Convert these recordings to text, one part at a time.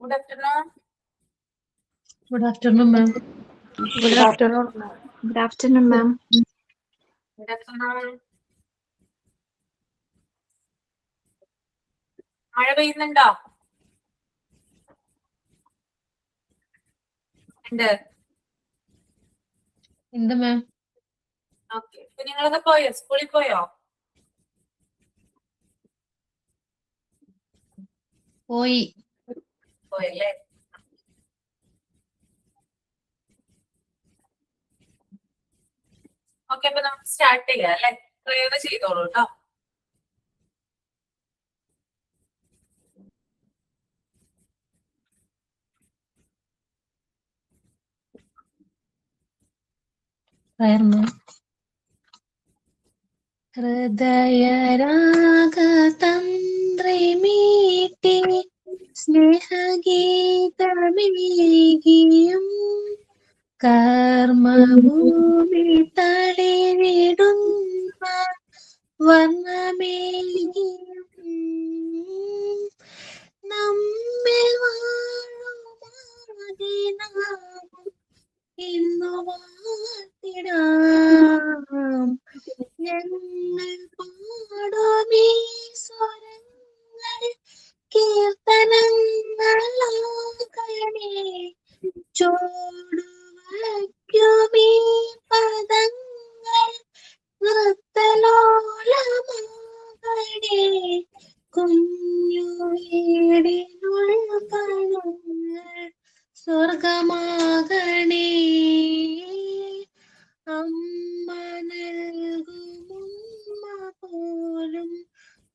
Good afternoon. Good afternoon, ma'am. Good afternoon, ma'am. Good afternoon, ma'am. Good afternoon. മഴ പെയ്യുന്നുണ്ടോ? ഉണ്ട്. ഉണ്ട് മാം. Okay. കുഞ്ഞുങ്ങളൊക്കെ പോയോ? സ്കൂളിൽ പോയോ? പോയല്ലേ? ഓക്കെ, അപ്പൊ നമുക്ക് സ്റ്റാർട്ട് ചെയ്യാം അല്ലെ? പ്രേയർ ചെയ്തോളൂ കേട്ടോ. ഹൃദയരാഗതന്ത്രിമീട്ടി സ്നേഹഗീതമേകിയും കർമ്മഭൂമി തളിരിടുന്ന വർണ്ണമേകിയും നമ്മിൽ വാഴുമാതിനാകും ഇന്നു വാഴ്ത്തിടാം ഞങ്ങൾ പാടുമീ സ്വരങ്ങൾ കീർത്തനങ്ങളാകണേ ചോടുവയ്ക്കുമീ പദങ്ങൾ നൃത്തലോലമാകണേ കുഞ്ഞു വീടിനുള്ള പഴങ്ങൾ സ്വർഗമാകണേ അമ്മ നൽകുമുമ്മ പോലും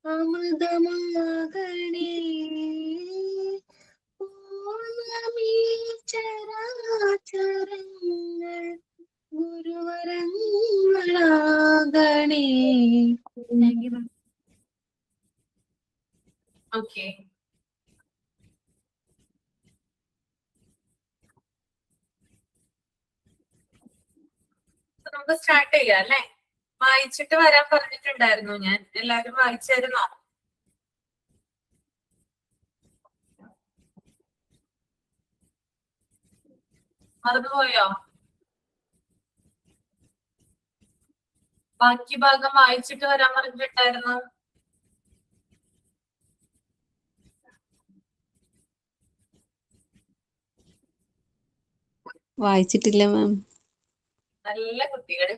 അമൃതമാകണേ പൂർണ്ണമീ ചരാചരങ്ങൾ ഗുരുവരങ്ങളാകണേ. Thank you ma'am. ഓക്കെ. നമുക്ക് സ്റ്റാർട്ട് ചെയ്യാം അല്ലെ? വായിച്ചിട്ട് വരാൻ പറഞ്ഞിട്ടുണ്ടായിരുന്നു ഞാൻ. എല്ലാരും വായിച്ചായിരുന്നോ? മറന്നുപോയോ? ബാക്കി ഭാഗം വായിച്ചിട്ട് വരാൻ പറഞ്ഞിട്ടുണ്ടായിരുന്നു. വായിച്ചിട്ടില്ല മാം. നല്ല കുട്ടികള്.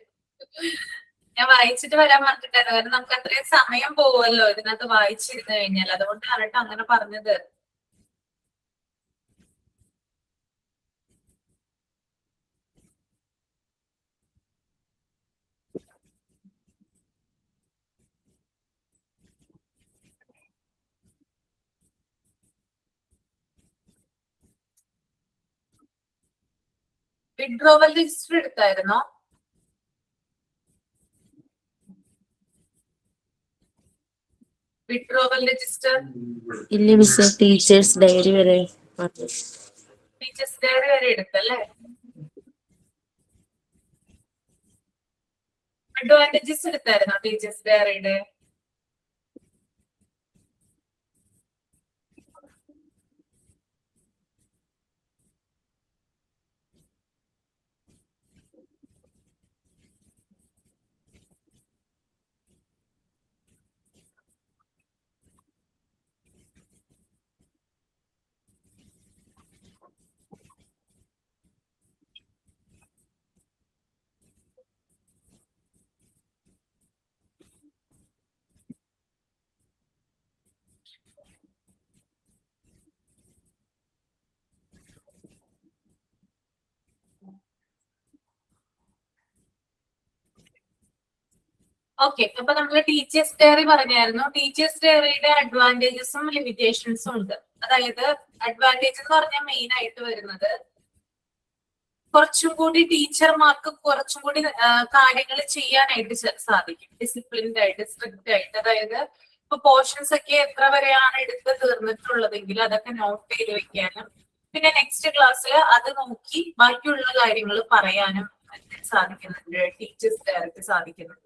ഞാൻ വായിച്ചിട്ട് വരാൻ പറഞ്ഞിട്ടുണ്ടായിരുന്നു. കാരണം നമുക്ക് അത്രയും സമയം പോവുമല്ലോ ഇതിനകത്ത് വായിച്ചിരുന്നു കഴിഞ്ഞാൽ. അതുകൊണ്ടാണ് കേട്ടോ അങ്ങനെ പറഞ്ഞത്. വിഡ്രോവൽ രജിസ്റ്റർ എടുത്തായിരുന്നോ? വിഡ്രോവൽ രജിസ്റ്റർ ഇല്ല മിസ്, ടീച്ചേഴ്സ് ഡയറി വരെ. ടീച്ചേഴ്സ് ഡയറി വരെ എടുത്തല്ലേ? അഡ്വാൻറ്റേജസ് എടുത്തായിരുന്നോ ടീച്ചേഴ്സ് ഡയറിയുടെ? ഓക്കെ, അപ്പൊ നമ്മള് ടീച്ചേഴ്സ് ഡയറി പറഞ്ഞായിരുന്നു. ടീച്ചേഴ്സ് ഡയറിയുടെ അഡ്വാൻറ്റേജസും ലിമിറ്റേഷൻസും ഉണ്ട്. അതായത് അഡ്വാൻറ്റേജ് എന്ന് പറഞ്ഞാൽ മെയിൻ ആയിട്ട് വരുന്നത് കുറച്ചും കൂടി ടീച്ചർമാർക്ക് കുറച്ചും കൂടി കാര്യങ്ങൾ ചെയ്യാനായിട്ട് സാധിക്കും. ഡിസിപ്ലിൻഡ് ആയിട്ട്, സ്ട്രിക്റ്റ് ആയിട്ട്. അതായത് ഇപ്പൊ പോർഷൻസ് ഒക്കെ എത്ര വരെയാണ് എടുത്ത് തീർന്നിട്ടുള്ളതെങ്കിൽ അതൊക്കെ നോട്ട് ചെയ്ത് വെക്കാനും പിന്നെ നെക്സ്റ്റ് ക്ലാസ്സിൽ അത് നോക്കി ബാക്കിയുള്ള കാര്യങ്ങൾ പറയാനും സാധിക്കുന്നുണ്ട്. ടീച്ചേഴ്സ് ഡയറക്റ്റ് സാധിക്കുന്നുണ്ട്.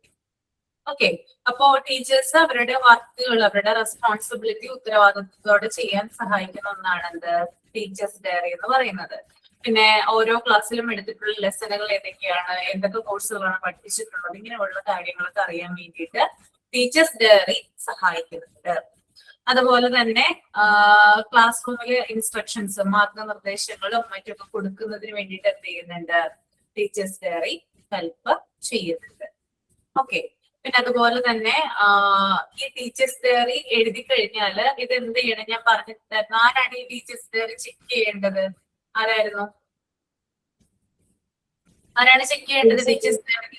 ഓക്കെ, അപ്പോ ടീച്ചേഴ്സ് അവരുടെ വർക്കുകൾ, അവരുടെ റെസ്പോൺസിബിലിറ്റി ഉത്തരവാദിത്വത്തോടെ ചെയ്യാൻ സഹായിക്കുന്ന ഒന്നാണ് എന്ത് ടീച്ചേഴ്സ് ഡയറി എന്ന് പറയുന്നത്. പിന്നെ ഓരോ ക്ലാസ്സിലും എടുത്തിട്ടുള്ള ലെസണുകൾ ഏതൊക്കെയാണ്, എന്തൊക്കെ കോഴ്സുകളാണ് പഠിപ്പിച്ചിട്ടുള്ളത്, ഇങ്ങനെയുള്ള കാര്യങ്ങളൊക്കെ അറിയാൻ വേണ്ടിയിട്ട് ടീച്ചേഴ്സ് ഡയറി സഹായിക്കുന്നുണ്ട്. അതുപോലെ തന്നെ ക്ലാസ് റൂമിലെ ഇൻസ്ട്രക്ഷൻസ്, മാർഗനിർദ്ദേശങ്ങളും മറ്റൊക്കെ കൊടുക്കുന്നതിന് വേണ്ടിയിട്ട് എന്ത് ചെയ്യുന്നുണ്ട് ടീച്ചേഴ്സ് ഡയറി ഹെൽപ്പ് ചെയ്യുന്നുണ്ട്. ഓക്കെ, പിന്നെ അതുപോലെ തന്നെ ഈ ടീച്ചേഴ്സ് ഡയറി എഴുതി കഴിഞ്ഞാല് ഇത് എന്ത് ചെയ്യണം, ഞാൻ പറഞ്ഞിട്ടുണ്ടായിരുന്നു. ആരാണ് ഈ ടീച്ചേഴ്സ് ഡയറി ചെക്ക് ചെയ്യേണ്ടത്? ആരായിരുന്നു? ആരാണ് ചെക്ക് ചെയ്യേണ്ടത് ടീച്ചേഴ്സ് ഡയറി?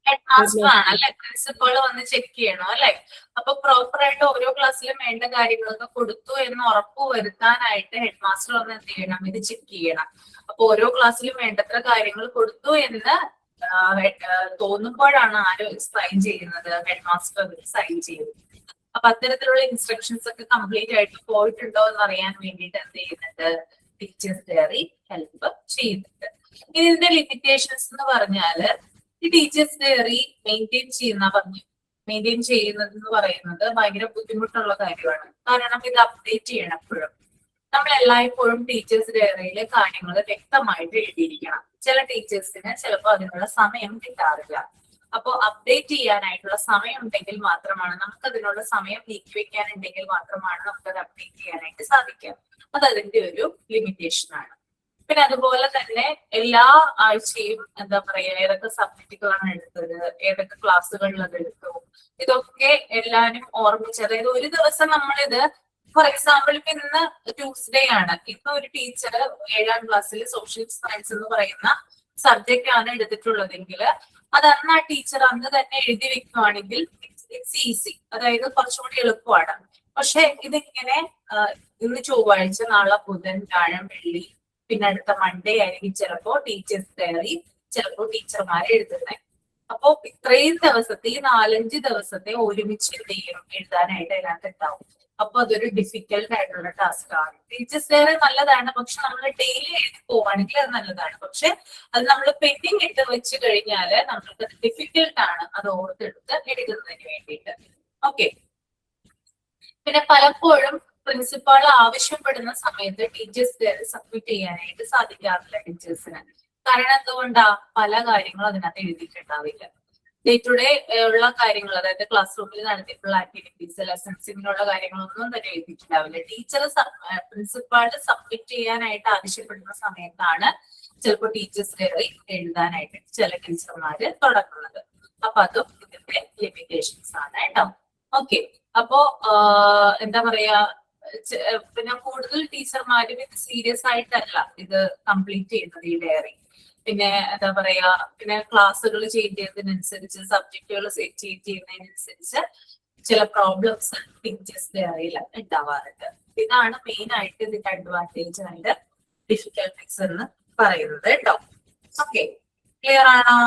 ഹെഡ് മാസ്റ്റർ ആണ് അല്ലെ, പ്രിൻസിപ്പൾ വന്ന് ചെക്ക് ചെയ്യണം അല്ലെ. അപ്പൊ പ്രോപ്പർ ആയിട്ട് ഓരോ ക്ലാസ്സിലും വേണ്ട കാര്യങ്ങളൊക്കെ കൊടുത്തു എന്ന് ഉറപ്പ് വരുത്താനായിട്ട് ഹെഡ് മാസ്റ്റർ വന്ന് എന്ത് ചെയ്യണം, ഇത് ചെക്ക് ചെയ്യണം. അപ്പൊ ഓരോ ക്ലാസ്സിലും വേണ്ടത്ര കാര്യങ്ങൾ കൊടുത്തു എന്ന് തോന്നുമ്പോഴാണ് ആരോ സൈൻ ചെയ്യുന്നത്, ഹെഡ് മാസ്റ്റർ സൈൻ ചെയ്യുന്നത്. അപ്പൊ അത്തരത്തിലുള്ള ഇൻസ്ട്രക്ഷൻസ് ഒക്കെ കംപ്ലീറ്റ് ആയിട്ട് പോയിട്ടുണ്ടോ എന്ന് അറിയാൻ വേണ്ടിയിട്ട് എന്ത് ചെയ്യുന്നുണ്ട് ടീച്ചേഴ്സ് ഡയറി ഹെൽപ്പ് ചെയ്യുന്നുണ്ട്. ഇതിന്റെ ലിമിറ്റേഷൻസ് എന്ന് പറഞ്ഞാല് ഈ ടീച്ചേഴ്സ് ഡയറി മെയിൻറ്റെയിൻ ചെയ്യുന്നത് എന്ന് പറയുന്നത് ഭയങ്കര ബുദ്ധിമുട്ടുള്ള കാര്യമാണ്. കാരണം ഇത് അപ്ഡേറ്റ് ചെയ്യണം എപ്പോഴും. നമ്മൾ എല്ലായ്പ്പോഴും ടീച്ചേഴ്സ് ഡയറിയിലെ കാര്യങ്ങൾ വ്യക്തമായിട്ട് എഴുതിയിരിക്കണം. ചില ടീച്ചേഴ്സിന് ചിലപ്പോൾ അതിനുള്ള സമയം കിട്ടാറില്ല. അപ്പോ അപ്ഡേറ്റ് ചെയ്യാനായിട്ടുള്ള സമയം ഉണ്ടെങ്കിൽ മാത്രമാണ്, നമുക്ക് അതിനുള്ള സമയം നീക്കിവെക്കാനുണ്ടെങ്കിൽ മാത്രമാണ് നമുക്കത് അപ്ഡേറ്റ് ചെയ്യാനായിട്ട് സാധിക്കുക. അത് അതിന്റെ ഒരു ലിമിറ്റേഷൻ ആണ്. പിന്നെ അതുപോലെ തന്നെ എല്ലാ ആഴ്ചയും എന്താ പറയാ, ഏതൊക്കെ സബ്ജക്റ്റുകളാണ് എടുത്തത്, ഏതൊക്കെ ക്ലാസ്സുകളിൽ അത് എടുത്തു, ഇതൊക്കെ എല്ലാവരും ഓർമ്മിച്ച്, അതായത് ഒരു ദിവസം നമ്മളിത്, ഫോർ എക്സാമ്പിൾ ഇപ്പൊ ഇന്ന് ട്യൂസ്ഡേ ആണ്, ഇപ്പൊ ഒരു ടീച്ചർ 7ാം ക്ലാസ്സിൽ സോഷ്യൽ സയൻസ് എന്ന് പറയുന്ന സബ്ജക്റ്റ് ആണ് എടുത്തിട്ടുള്ളതെങ്കിൽ അത് അന്ന് ആ ടീച്ചർ അന്ന് തന്നെ എഴുതി വെക്കുവാണെങ്കിൽ ഇറ്റ്സ് ഈസി, അതായത് കുറച്ചുകൂടി എളുപ്പമാണ്. പക്ഷെ ഇതിങ്ങനെ ഇന്ന് ചൊവ്വാഴ്ച, നാളെ ബുധൻ, വ്യാഴം, വെള്ളി, പിന്നെ അടുത്ത മൺഡേ ആയിരിക്കും ചിലപ്പോ ടീച്ചേഴ്സ് ഡയറി ചിലപ്പോ ടീച്ചർമാരെ എഴുതുന്നത്. അപ്പോ ഇത്രയും ദിവസത്തെ, ഈ 4-5 ദിവസത്തെ ഒരുമിച്ച് എന്ത് ചെയ്യും, എഴുതാനായിട്ട് അതിനകത്ത് ഉണ്ടാവും. അപ്പൊ അതൊരു ഡിഫിക്കൽട്ട് ആയിട്ടുള്ള ടാസ്ക് ആണ്. ടീച്ചേഴ്സ് ഡയറി നല്ലതാണ്, പക്ഷെ നമ്മൾ ഡെയിലി എഴുതി പോവാണെങ്കിൽ അത് നല്ലതാണ്. പക്ഷെ അത് നമ്മൾ പെൻഡിങ് ഇട്ട് വെച്ച് കഴിഞ്ഞാല് നമ്മൾക്ക് ഡിഫിക്കൽട്ട് ആണ് അത് ഓർത്തെടുത്ത് എഴുതുന്നതിന് വേണ്ടിയിട്ട്. ഓക്കെ, പിന്നെ പലപ്പോഴും പ്രിൻസിപ്പാൾ ആവശ്യപ്പെടുന്ന സമയത്ത് ടീച്ചേഴ്സ് ഡയറി സബ്മിറ്റ് ചെയ്യാനായിട്ട് സാധിക്കാറില്ല ടീച്ചേഴ്സിന്. കാരണം എന്തുകൊണ്ടാ, പല കാര്യങ്ങളും അതിനകത്ത് എഴുതിയിട്ടുണ്ടാവില്ല. ഡേ ടു ഡേ ഉള്ള കാര്യങ്ങൾ, അതായത് ക്ലാസ് റൂമിൽ നടത്തിയിട്ടുള്ള ആക്ടിവിറ്റീസ്, ലെസൺസ്, ഇങ്ങനെയുള്ള കാര്യങ്ങളൊന്നും തന്നെ എഴുതിയിട്ടുണ്ടാവില്ല. ടീച്ചർ പ്രിൻസിപ്പാള് സബ്മിറ്റ് ചെയ്യാനായിട്ട് ആവശ്യപ്പെടുന്ന സമയത്താണ് ചിലപ്പോൾ ടീച്ചേഴ്സ് ഡയറി എഴുതാനായിട്ട് ചില ടീച്ചർമാര് തുടങ്ങുന്നത്. അപ്പൊ അതും ഇതിന്റെ ലിമിറ്റേഷൻസ് ആണ് കേട്ടോ. ഓക്കെ, അപ്പോ എന്താ പറയാ, പിന്നെ കൂടുതൽ ടീച്ചർമാരും ഇത് സീരിയസ് ആയിട്ടല്ല ഇത് കംപ്ലീറ്റ് ചെയ്യുന്നത് ഈ ഡയറി. പിന്നെ എന്താ പറയാ, പിന്നെ ക്ലാസ്സുകൾ ചേഞ്ച് ചെയ്യുന്നതിനനുസരിച്ച്, സബ്ജക്റ്റുകൾ ചേഞ്ച് ചെയ്യുന്നതിനനുസരിച്ച് ചില പ്രോബ്ലംസ് ടീച്ചേഴ്സ് ഡയറിയിൽ ഉണ്ടാവാറുണ്ട്. ഇതാണ് മെയിൻ ആയിട്ട് ഇതിന്റെ അഡ്വാൻറ്റേജ് ആൻഡ് ഡിഫിക്കൽട്ടീസ് എന്ന് പറയുന്നത് കേട്ടോ. ഓക്കെ, ക്ലിയർ ആണോ?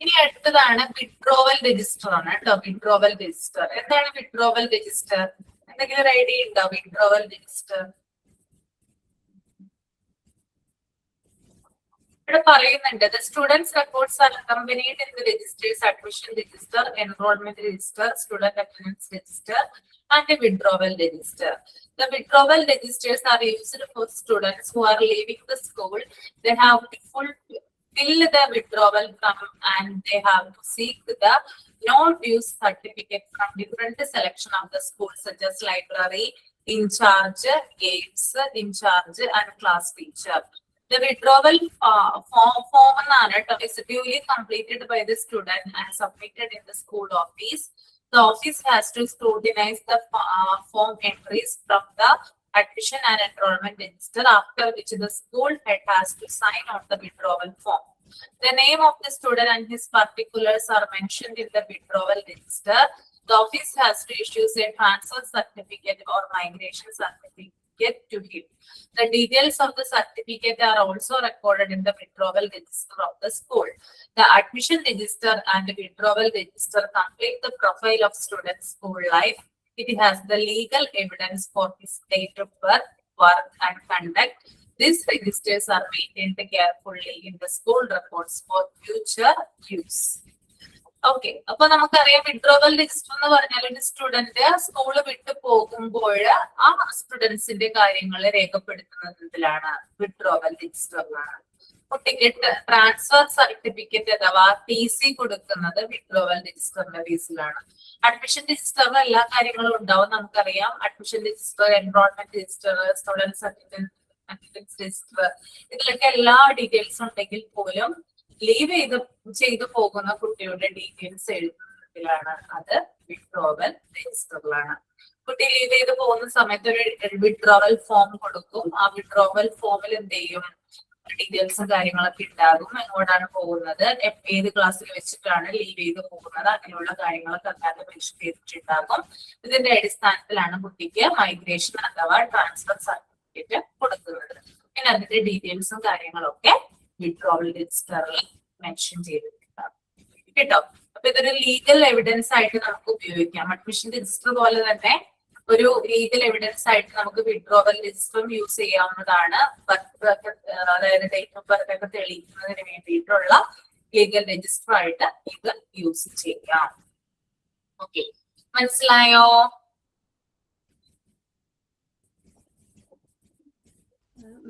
ഇനി അടുത്തതാണ് വിഡ്രോവൽ രജിസ്റ്റർ ആണ് കേട്ടോ. വിഡ്രോവൽ രജിസ്റ്റർ എന്താണ്? വിഡ്രോവൽ രജിസ്റ്റർ എന്തെങ്കിലും ഒരു ഐഡിയ ഉണ്ടോ? വിഡ്രോവൽ രജിസ്റ്റർ ഇവിടെ പറയുന്നുണ്ട്, the students records are accompanied in the registers, admission register, enrollment register, student attendance register, and the withdrawal register. The withdrawal registers are used for students who are leaving the school. They have to fill the withdrawal form and they have to seek the no-dues certificate from different selection of the school, such as library, in charge, games, in charge, and class teacher. The withdrawal form is duly completed by the student and submitted in the school office. The office has to scrutinize the form entries from the admission and enrollment register, after which the school head has to sign on the withdrawal form. The name of the student and his particulars are mentioned in the withdrawal register. The office has to issue a transfer certificate or migration certificate to him. The details of the certificate are also recorded in the withdrawal register of the school. The admission register and the withdrawal register complete the profile of student's school life. It has the legal evidence for his date of birth, work, and conduct. These registers are maintained carefully in the school records for future use. Okay, അപ്പൊ നമുക്കറിയാം withdrawal register എന്ന് പറഞ്ഞാൽ ഒരു student school വിട്ടു പോകുമ്പോൾ ആ സ്റ്റുഡൻസിന്റെ കാര്യങ്ങൾ രേഖപ്പെടുത്തുന്നതിലാണ് withdrawal രജിസ്റ്ററിലാണ്. കുട്ടിക്ക് ട്രാൻസ്ഫർ സർട്ടിഫിക്കറ്റ് അഥവാ TC കൊടുക്കുന്നത് വിഡ്രോവൽ രജിസ്റ്ററിന്റെ ബേസിലാണ്. അഡ്മിഷൻ രജിസ്റ്ററിൽ എല്ലാ കാര്യങ്ങളും ഉണ്ടാവും നമുക്കറിയാം. Admission register, enrolment register, student certificate register, ഇതിലൊക്കെ എല്ലാ ഡീറ്റെയിൽസ് ഉണ്ടെങ്കിൽ പോലും ലീവ് ചെയ്തു പോകുന്ന കുട്ടിയുടെ ഡീറ്റെയിൽസ് എഴുതുന്നതിലാണ് അത് വിഡ്രോവൽ രജിസ്റ്ററിലാണ്. കുട്ടി ലീവ് ചെയ്ത് പോകുന്ന സമയത്ത് ഒരു വിഡ്രോവൽ ഫോം കൊടുക്കും. ആ വിഡ്രോവൽ ഫോമിൽ എന്ത് ചെയ്യും, ഡീറ്റെയിൽസും കാര്യങ്ങളൊക്കെ ഉണ്ടാകും. എങ്ങോട്ടാണ് പോകുന്നത്, ഏത് ക്ലാസ്സിൽ വെച്ചിട്ടാണ് ലീവ് ചെയ്ത് പോകുന്നത്, അങ്ങനെയുള്ള കാര്യങ്ങളൊക്കെ അല്ലാതെ മെൻഷൻ ചെയ്തിട്ടുണ്ടാകും. ഇതിന്റെ അടിസ്ഥാനത്തിലാണ് കുട്ടിക്ക് മൈഗ്രേഷൻ അഥവാ ട്രാൻസ്ഫർ സർട്ടിഫിക്കറ്റ് കൊടുക്കുന്നത്. പിന്നെ അതിന്റെ ഡീറ്റെയിൽസും കാര്യങ്ങളൊക്കെ വിഡ്രോവൽ രജിസ്റ്ററിൽ മെൻഷൻ ചെയ്തിട്ടുണ്ടാകും കേട്ടോ. അപ്പൊ ഇതൊരു ലീഗൽ എവിഡൻസ് ആയിട്ട് നമുക്ക് ഉപയോഗിക്കാം. അഡ്മിഷൻ രജിസ്റ്റർ പോലെ തന്നെ ഒരു ലീഗൽ എവിഡൻസ് ആയിട്ട് നമുക്ക് വിഡ്രോവൽ രജിസ്റ്ററും യൂസ് ചെയ്യാവുന്നതാണ്. അതായത് ഡേറ്റ് ഓഫ് ബർത്ത് ഒക്കെ തെളിയിക്കുന്നതിന് വേണ്ടിയിട്ടുള്ള ലീഗൽ രജിസ്റ്റർ ആയിട്ട് ഇത് യൂസ് ചെയ്യാം. ഓക്കെ, മനസ്സിലായോ?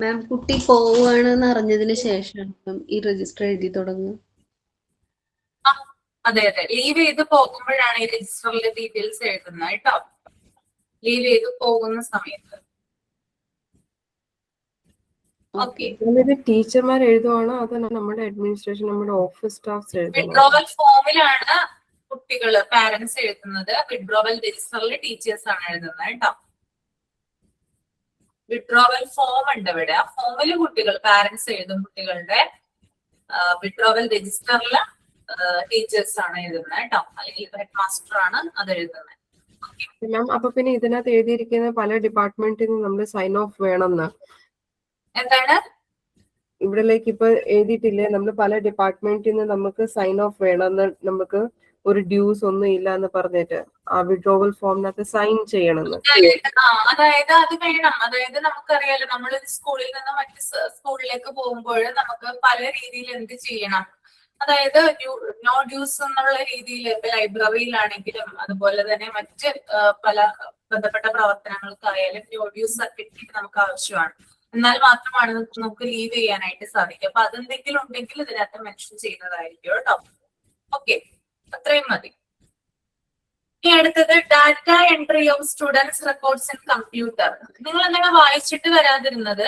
മാം, കുട്ടി പോവുകയാണെന്ന് അറിഞ്ഞതിന് ശേഷം ഈ രജിസ്റ്റർ എഴുതി തുടങ്ങും. അതെ അതെ, ലീവ് ചെയ്ത് പോകുമ്പോഴാണ് ഈ രജിസ്റ്ററിലെ ഡീറ്റെയിൽസ് എഴുതുന്നത് കേട്ടോ. ലീവ് ചെയ്ത് പോകുന്ന സമയത്ത്. ഓക്കെ, ടീച്ചർമാർ എഴുതുവാണോ അതോ നമ്മുടെ അഡ്മിനിസ്ട്രേഷൻ, നമ്മുടെ ഓഫീസ് സ്റ്റാഫ്സ് എഴുതുവാണോ? വിഡ്രോവൽ ഫോമിലാണ് കുട്ടികള് പാരന്റ്സ് എഴുതുന്നത്. വിഡ്രോവൽ രജിസ്റ്ററിൽ ടീച്ചേഴ്സ് ആണ് എഴുതുന്നത് കേട്ടോ. വിഡ്രോവൽ ഫോം ഉണ്ട് ഇവിടെ. ആ ഫോമിൽ കുട്ടികൾ പാരന്റ്സ് എഴുതും കുട്ടികളുടെ. വിഡ്രോവൽ രജിസ്റ്ററിൽ ടീച്ചേഴ്സ് ആണ് എഴുതുന്നത് കേട്ടോ, അല്ലെങ്കിൽ ഹെഡ് മാസ്റ്റർ ആണ് അത് എഴുതുന്നത്. മാം, അപ്പൊ പിന്നെ ഇതിനകത്ത് എഴുതിയിരിക്കുന്ന പല ഡിപ്പാർട്ട്മെന്റിൽ നിന്ന് നമ്മൾ സൈൻ ഓഫ് വേണമെന്ന് എന്താണ് ഇവിടെ ഇപ്പൊ എഴുതിയിട്ടില്ലേ, നമ്മൾ പല ഡിപ്പാർട്ട്മെന്റിൽ നിന്ന് നമുക്ക് സൈൻ ഓഫ് വേണമെന്ന്, നമുക്ക് ഒരു ഡ്യൂസ് ഒന്നും ഇല്ല എന്ന് പറഞ്ഞിട്ട് ആ വിഡ്രോവൽ ഫോമിനകത്ത് സൈൻ ചെയ്യണമെന്ന്. അതായത് അത് വേണം. അതായത് നമുക്കറിയാലോ, നമ്മൾ സ്കൂളിൽ നിന്ന് മറ്റ് സ്കൂളിലേക്ക് പോകുമ്പോൾ നമുക്ക് പല രീതിയിൽ എന്ത് ചെയ്യണം. അതായത് നോ ഡ്യൂസ് എന്നുള്ള രീതിയിൽ ലൈബ്രറിയിലാണെങ്കിലും അതുപോലെ തന്നെ മറ്റ് പല ബന്ധപ്പെട്ട പ്രവർത്തനങ്ങൾക്കായാലും നോ ഡ്യൂസ് സർട്ടിഫിക്കറ്റ് നമുക്ക് ആവശ്യമാണ്. എന്നാൽ മാത്രമാണ് നമുക്ക് ലീവ് ചെയ്യാനായിട്ട് സാധിക്കും. അപ്പൊ അതെന്തെങ്കിലും ഉണ്ടെങ്കിൽ ഇതിനകത്ത് മെൻഷൻ ചെയ്യുന്നതായിരിക്കും കേട്ടോ. ഓക്കെ, അത്രയും മതി. ഇനി അടുത്തത് data entry of students records in computer. നിങ്ങൾ എന്തെങ്കിലും വായിച്ചിട്ട് വരാതിരുന്നത്?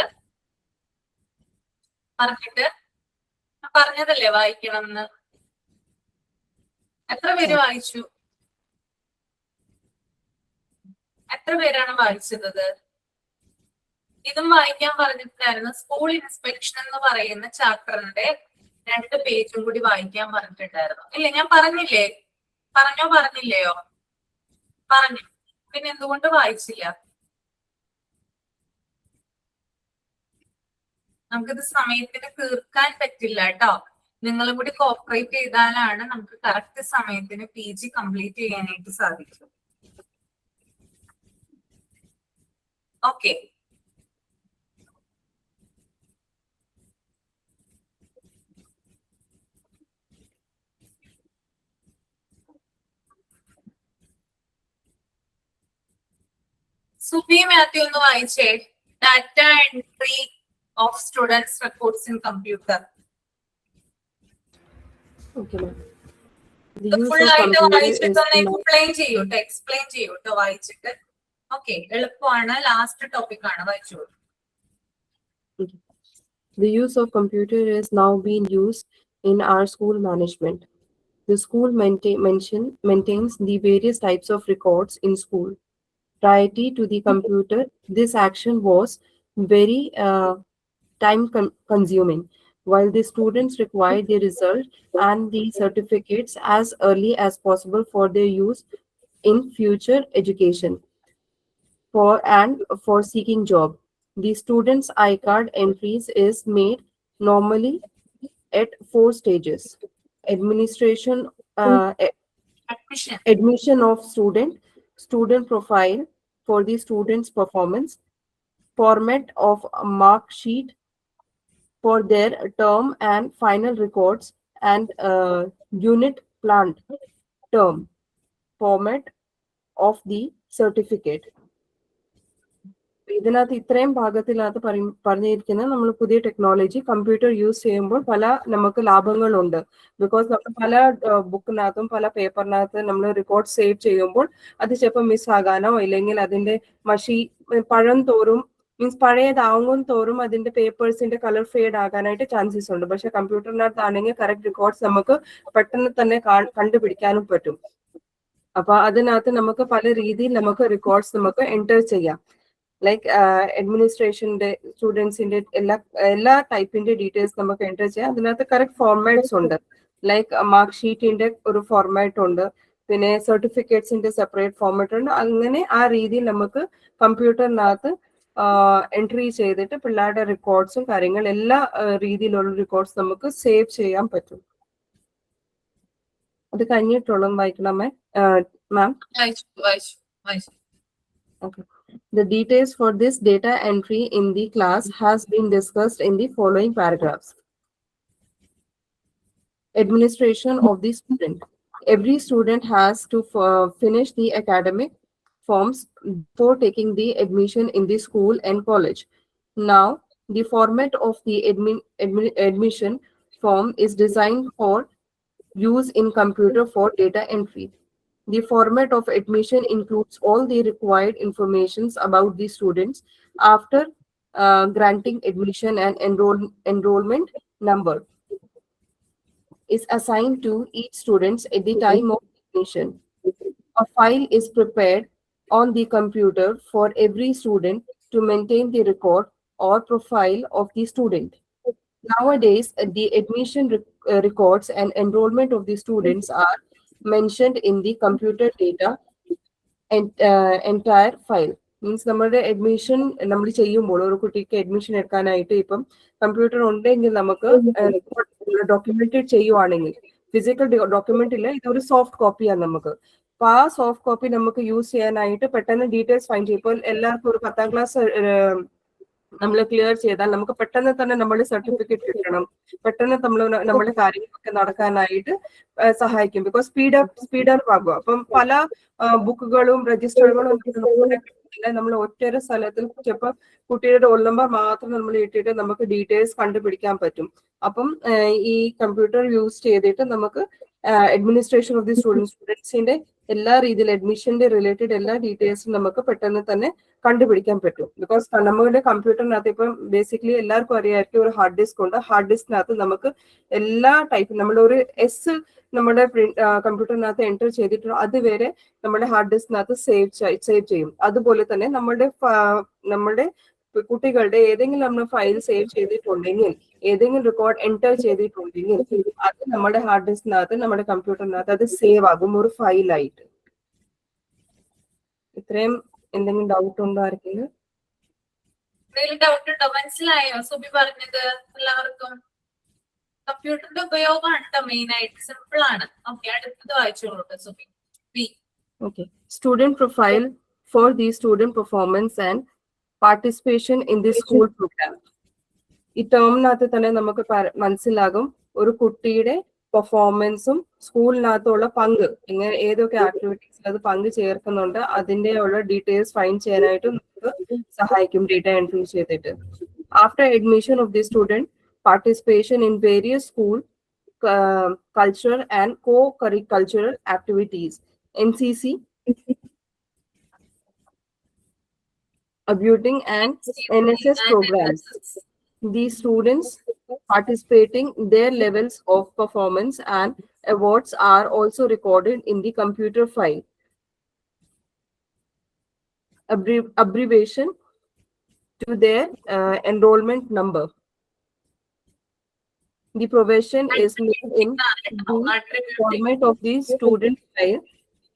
പറഞ്ഞതല്ലേ വായിക്കണം എന്ന്. എത്ര പേര് വായിച്ചു? എത്ര പേരാണ് വായിച്ചത്? ഇതും വായിക്കാൻ പറഞ്ഞിട്ടുണ്ടായിരുന്നു. സ്കൂൾ ഇൻസ്പെക്ഷൻ എന്ന് പറയുന്ന ചാപ്റ്ററിന്റെ 2 പേജും കൂടി വായിക്കാൻ പറഞ്ഞിട്ടുണ്ടായിരുന്നു. ഇല്ലേ, ഞാൻ പറഞ്ഞില്ലേ? പറഞ്ഞില്ലയോ? പറഞ്ഞു. പിന്നെ എന്തുകൊണ്ട് വായിച്ചില്ല? നമുക്കിത് സമയത്തിന് തീർക്കാൻ പറ്റില്ല കേട്ടോ. നിങ്ങളും കൂടി കോപ്പറേറ്റ് ചെയ്താലാണ് നമുക്ക് കറക്റ്റ് സമയത്തിന് PG കംപ്ലീറ്റ് ചെയ്യാനായിട്ട് സാധിക്കും. ഓക്കെ, സുബി മാത്യു ഒന്ന് വായിച്ചേ. Data entry of students records in computer. Full ആയിട്ട് വായിച്ചിട്ടൊന്ന് എക്സ്പ്ലെയിൻ ചെയ്യൂട്ടോ വായിച്ചിട്ട്. ഓക്കെ, എളുപ്പമാണ്. ലാസ്റ്റ് ടോപ്പിക് ആണ്, വായിച്ചോളൂ. The use of computer is now being used in our school management. The school maintains the various types of records in school. Priority to the computer, this action was very time consuming, while the students required the result and the certificates as early as possible for their use in future education for seeking job. The students' iCard entries is made normally at 4 stages: admission of student profile for the student's performance, format of a mark sheet for their term and final records, and unit plant term format of the certificate. ഇതിനകത്ത് ഇത്രയും ഭാഗത്തിനകത്ത് പറഞ്ഞിരിക്കുന്നത് നമ്മൾ പുതിയ technology computer use ചെയ്യുമ്പോൾ പല നമുക്ക് ലാഭങ്ങളുണ്ട്. Because നമ്മൾ പല ബുക്കിനകത്തും പല പേപ്പറിനകത്ത് നമ്മൾ റെക്കോർഡ് സേവ് ചെയ്യുമ്പോൾ അത് ചിലപ്പോൾ മിസ്സാകാനോ ഇല്ലെങ്കിൽ അതിന്റെ മഷി പഴം തോറും മീൻസ് പഴയതാകും തോറും അതിന്റെ പേപ്പേഴ്സിന്റെ കളർ ഫെയ്ഡ് ആകാനായിട്ട് ചാൻസസ് ഉണ്ട്. പക്ഷെ കമ്പ്യൂട്ടറിനകത്താണെങ്കിൽ കറക്റ്റ് റെക്കോർഡ്സ് നമുക്ക് പെട്ടെന്ന് തന്നെ കണ്ടുപിടിക്കാനും പറ്റും. അപ്പൊ അതിനകത്ത് നമുക്ക് പല രീതിയിൽ നമുക്ക് റെക്കോർഡ്സ് നമുക്ക് എൻറ്റർ ചെയ്യാം. ലൈക്ക് അഡ്മിനിസ്ട്രേഷന്റെ സ്റ്റുഡൻസിന്റെ എല്ലാ ടൈപ്പിന്റെ ഡീറ്റെയിൽസ് നമുക്ക് എൻറ്റർ ചെയ്യാം. അതിനകത്ത് കറക്റ്റ് ഫോർമാറ്റ്സ് ഉണ്ട്. ലൈക്ക് മാർക്ക് ഷീറ്റിന്റെ ഒരു ഫോർമാറ്റ് ഉണ്ട്, പിന്നെ സർട്ടിഫിക്കറ്റ്സിന്റെ സെപ്പറേറ്റ് ഫോർമാറ്റ് ഉണ്ട്. അങ്ങനെ ആ രീതിയിൽ നമുക്ക് കമ്പ്യൂട്ടറിനകത്ത് എൻട്രി ചെയ്തിട്ട് പിള്ളേരുടെ റെക്കോർഡ്സും കാര്യങ്ങൾ എല്ലാ രീതിയിലുള്ള റെക്കോർഡ്സ് നമുക്ക് സേവ് ചെയ്യാൻ പറ്റും. അത് കഴിഞ്ഞിട്ടുള്ളത് വായിക്കണമേ മാം. Okay. The details for this data entry in the class has been discussed in the following paragraphs. Administration of the student. Every student has to finish the academic forms before taking the admission in the school and college. Now, the format of the admission form is designed for use in computer for data entry. The format of admission includes all the required informations about the students after granting admission, and enrollment number is assigned to each student at the time of admission. A file is prepared on the computer for every student to maintain the record or profile of the student. Nowadays, the admission records and enrollment of the students are mentioned in the computer data and entire file. Means നമ്മുടെ admission നമ്മൾ ചെയ്യുമ്പോൾ ഒരു കുട്ടിക്ക് admission എടുക്കാനായിട്ട് ഇപ്പം computer ഉണ്ടെങ്കിൽ നമുക്ക് documented ചെയ്യുവാണെങ്കിൽ ഫിസിക്കൽ ഡോക്യുമെന്റ് ഇല്ല, ഇതൊരു സോഫ്റ്റ് കോപ്പിയാണ് നമുക്ക്. അപ്പൊ ആ സോഫ്റ്റ് കോപ്പി നമുക്ക് യൂസ് ചെയ്യാനായിട്ട് പെട്ടെന്ന് ഡീറ്റെയിൽസ് ഫൈൻഡ് ചെയ്യും. ഇപ്പോൾ എല്ലാവർക്കും ഒരു 10ാം ക്ലാസ് നമ്മൾ ക്ലിയർ ചെയ്താൽ നമുക്ക് പെട്ടെന്ന് തന്നെ നമ്മുടെ സർട്ടിഫിക്കറ്റ് കിട്ടണം, പെട്ടെന്ന് നമ്മുടെ കാര്യങ്ങളൊക്കെ നടക്കാനായിട്ട് സഹായിക്കും. ബിക്കോസ് സ്പീഡപ്പ് ആകും. അപ്പം പല ബുക്കുകളും രജിസ്റ്ററുകളും നമ്മൾ ഒറ്റൊരു സ്ഥലത്തിൽ ചിലപ്പോൾ കുട്ടിയുടെ റോൾ നമ്പർ മാത്രം നമ്മൾ ഇട്ടിട്ട് നമുക്ക് ഡീറ്റെയിൽസ് കണ്ടുപിടിക്കാൻ പറ്റും. അപ്പം ഈ കമ്പ്യൂട്ടർ യൂസ് ചെയ്തിട്ട് നമുക്ക് അഡ്മിനിസ്ട്രേഷൻ ഓഫ് ദി സ്റ്റുഡൻസിന്റെ എല്ലാ രീതിയിൽ അഡ്മിഷന്റെ റിലേറ്റഡ് എല്ലാ ഡീറ്റെയിൽസും നമുക്ക് പെട്ടെന്ന് തന്നെ കണ്ടുപിടിക്കാൻ പറ്റും. ബിക്കോസ് നമ്മുടെ കമ്പ്യൂട്ടറിനകത്ത് ഇപ്പം ബേസിക്കലി എല്ലാവർക്കും അറിയാമായിരിക്കും ഒരു ഹാർഡ് ഡിസ്ക് ഉണ്ട്. ഹാർഡ് ഡിസ്കിനകത്ത് നമുക്ക് എല്ലാ ടൈപ്പും നമ്മളൊരു എസ് നമ്മുടെ കമ്പ്യൂട്ടറിനകത്ത് എൻറ്റർ ചെയ്തിട്ടുണ്ടോ അതുവരെ നമ്മുടെ ഹാർഡ് ഡിസ്കിനകത്ത് സേവ് ചെയ്യും. അതുപോലെ തന്നെ നമ്മുടെ കുട്ടികളുടെ ഏതെങ്കിലും നമ്മൾ ഫയൽ സേവ് ചെയ്തിട്ടുണ്ടെങ്കിൽ, ഏതെങ്കിലും റെക്കോർഡ് എൻറ്റർ ചെയ്തിട്ടുണ്ടെങ്കിൽ അത് നമ്മുടെ ഹാർഡ് ഡിസ്കിനകത്ത് നമ്മുടെ കമ്പ്യൂട്ടറിനകത്ത് അത് സേവ് ആകും ഒരു ഫയലായിട്ട്. ഇത്രയും എന്തെങ്കിലും ഡൗട്ട് ഉണ്ടോ ആർക്കെങ്കിലും? ഡൗട്ട് ഉണ്ടോ? മനസ്സിലായോ സുബി പറഞ്ഞത് എല്ലാവർക്കും? കമ്പ്യൂട്ടറിന്റെ ഉപയോഗമാണ് കേട്ടോ മെയിൻ ആയിട്ട്. സിമ്പിൾ ആണ്. ഓക്കെ, അടുത്തത് വായിച്ചോളൂ Subi. Okay. Student profile for the student performance and participation in the school program. ഈ ടേമിനകത്ത് തന്നെ നമുക്ക് മനസ്സിലാകും ഒരു കുട്ടിയുടെ പെർഫോമൻസും സ്കൂളിനകത്തുള്ള പങ്ക്, എങ്ങനെ ഏതൊക്കെ ആക്ടിവിറ്റീസിൽ അത് പങ്ക് ചേർക്കുന്നുണ്ട് അതിന്റെ ഉള്ള ഡീറ്റെയിൽസ് ഫൈൻഡ് ചെയ്യാനായിട്ട് നമുക്ക് സഹായിക്കും ഡേറ്റ എൻട്രി ചെയ്തിട്ട്. After admission of the student, participation in various school cultural and co-curricular activities, NCC, Abuting and NSS programs. These students participating their levels of performance and awards are also recorded in the computer file. Abbreviation to their enrollment number. The provision is made in the format of the student file.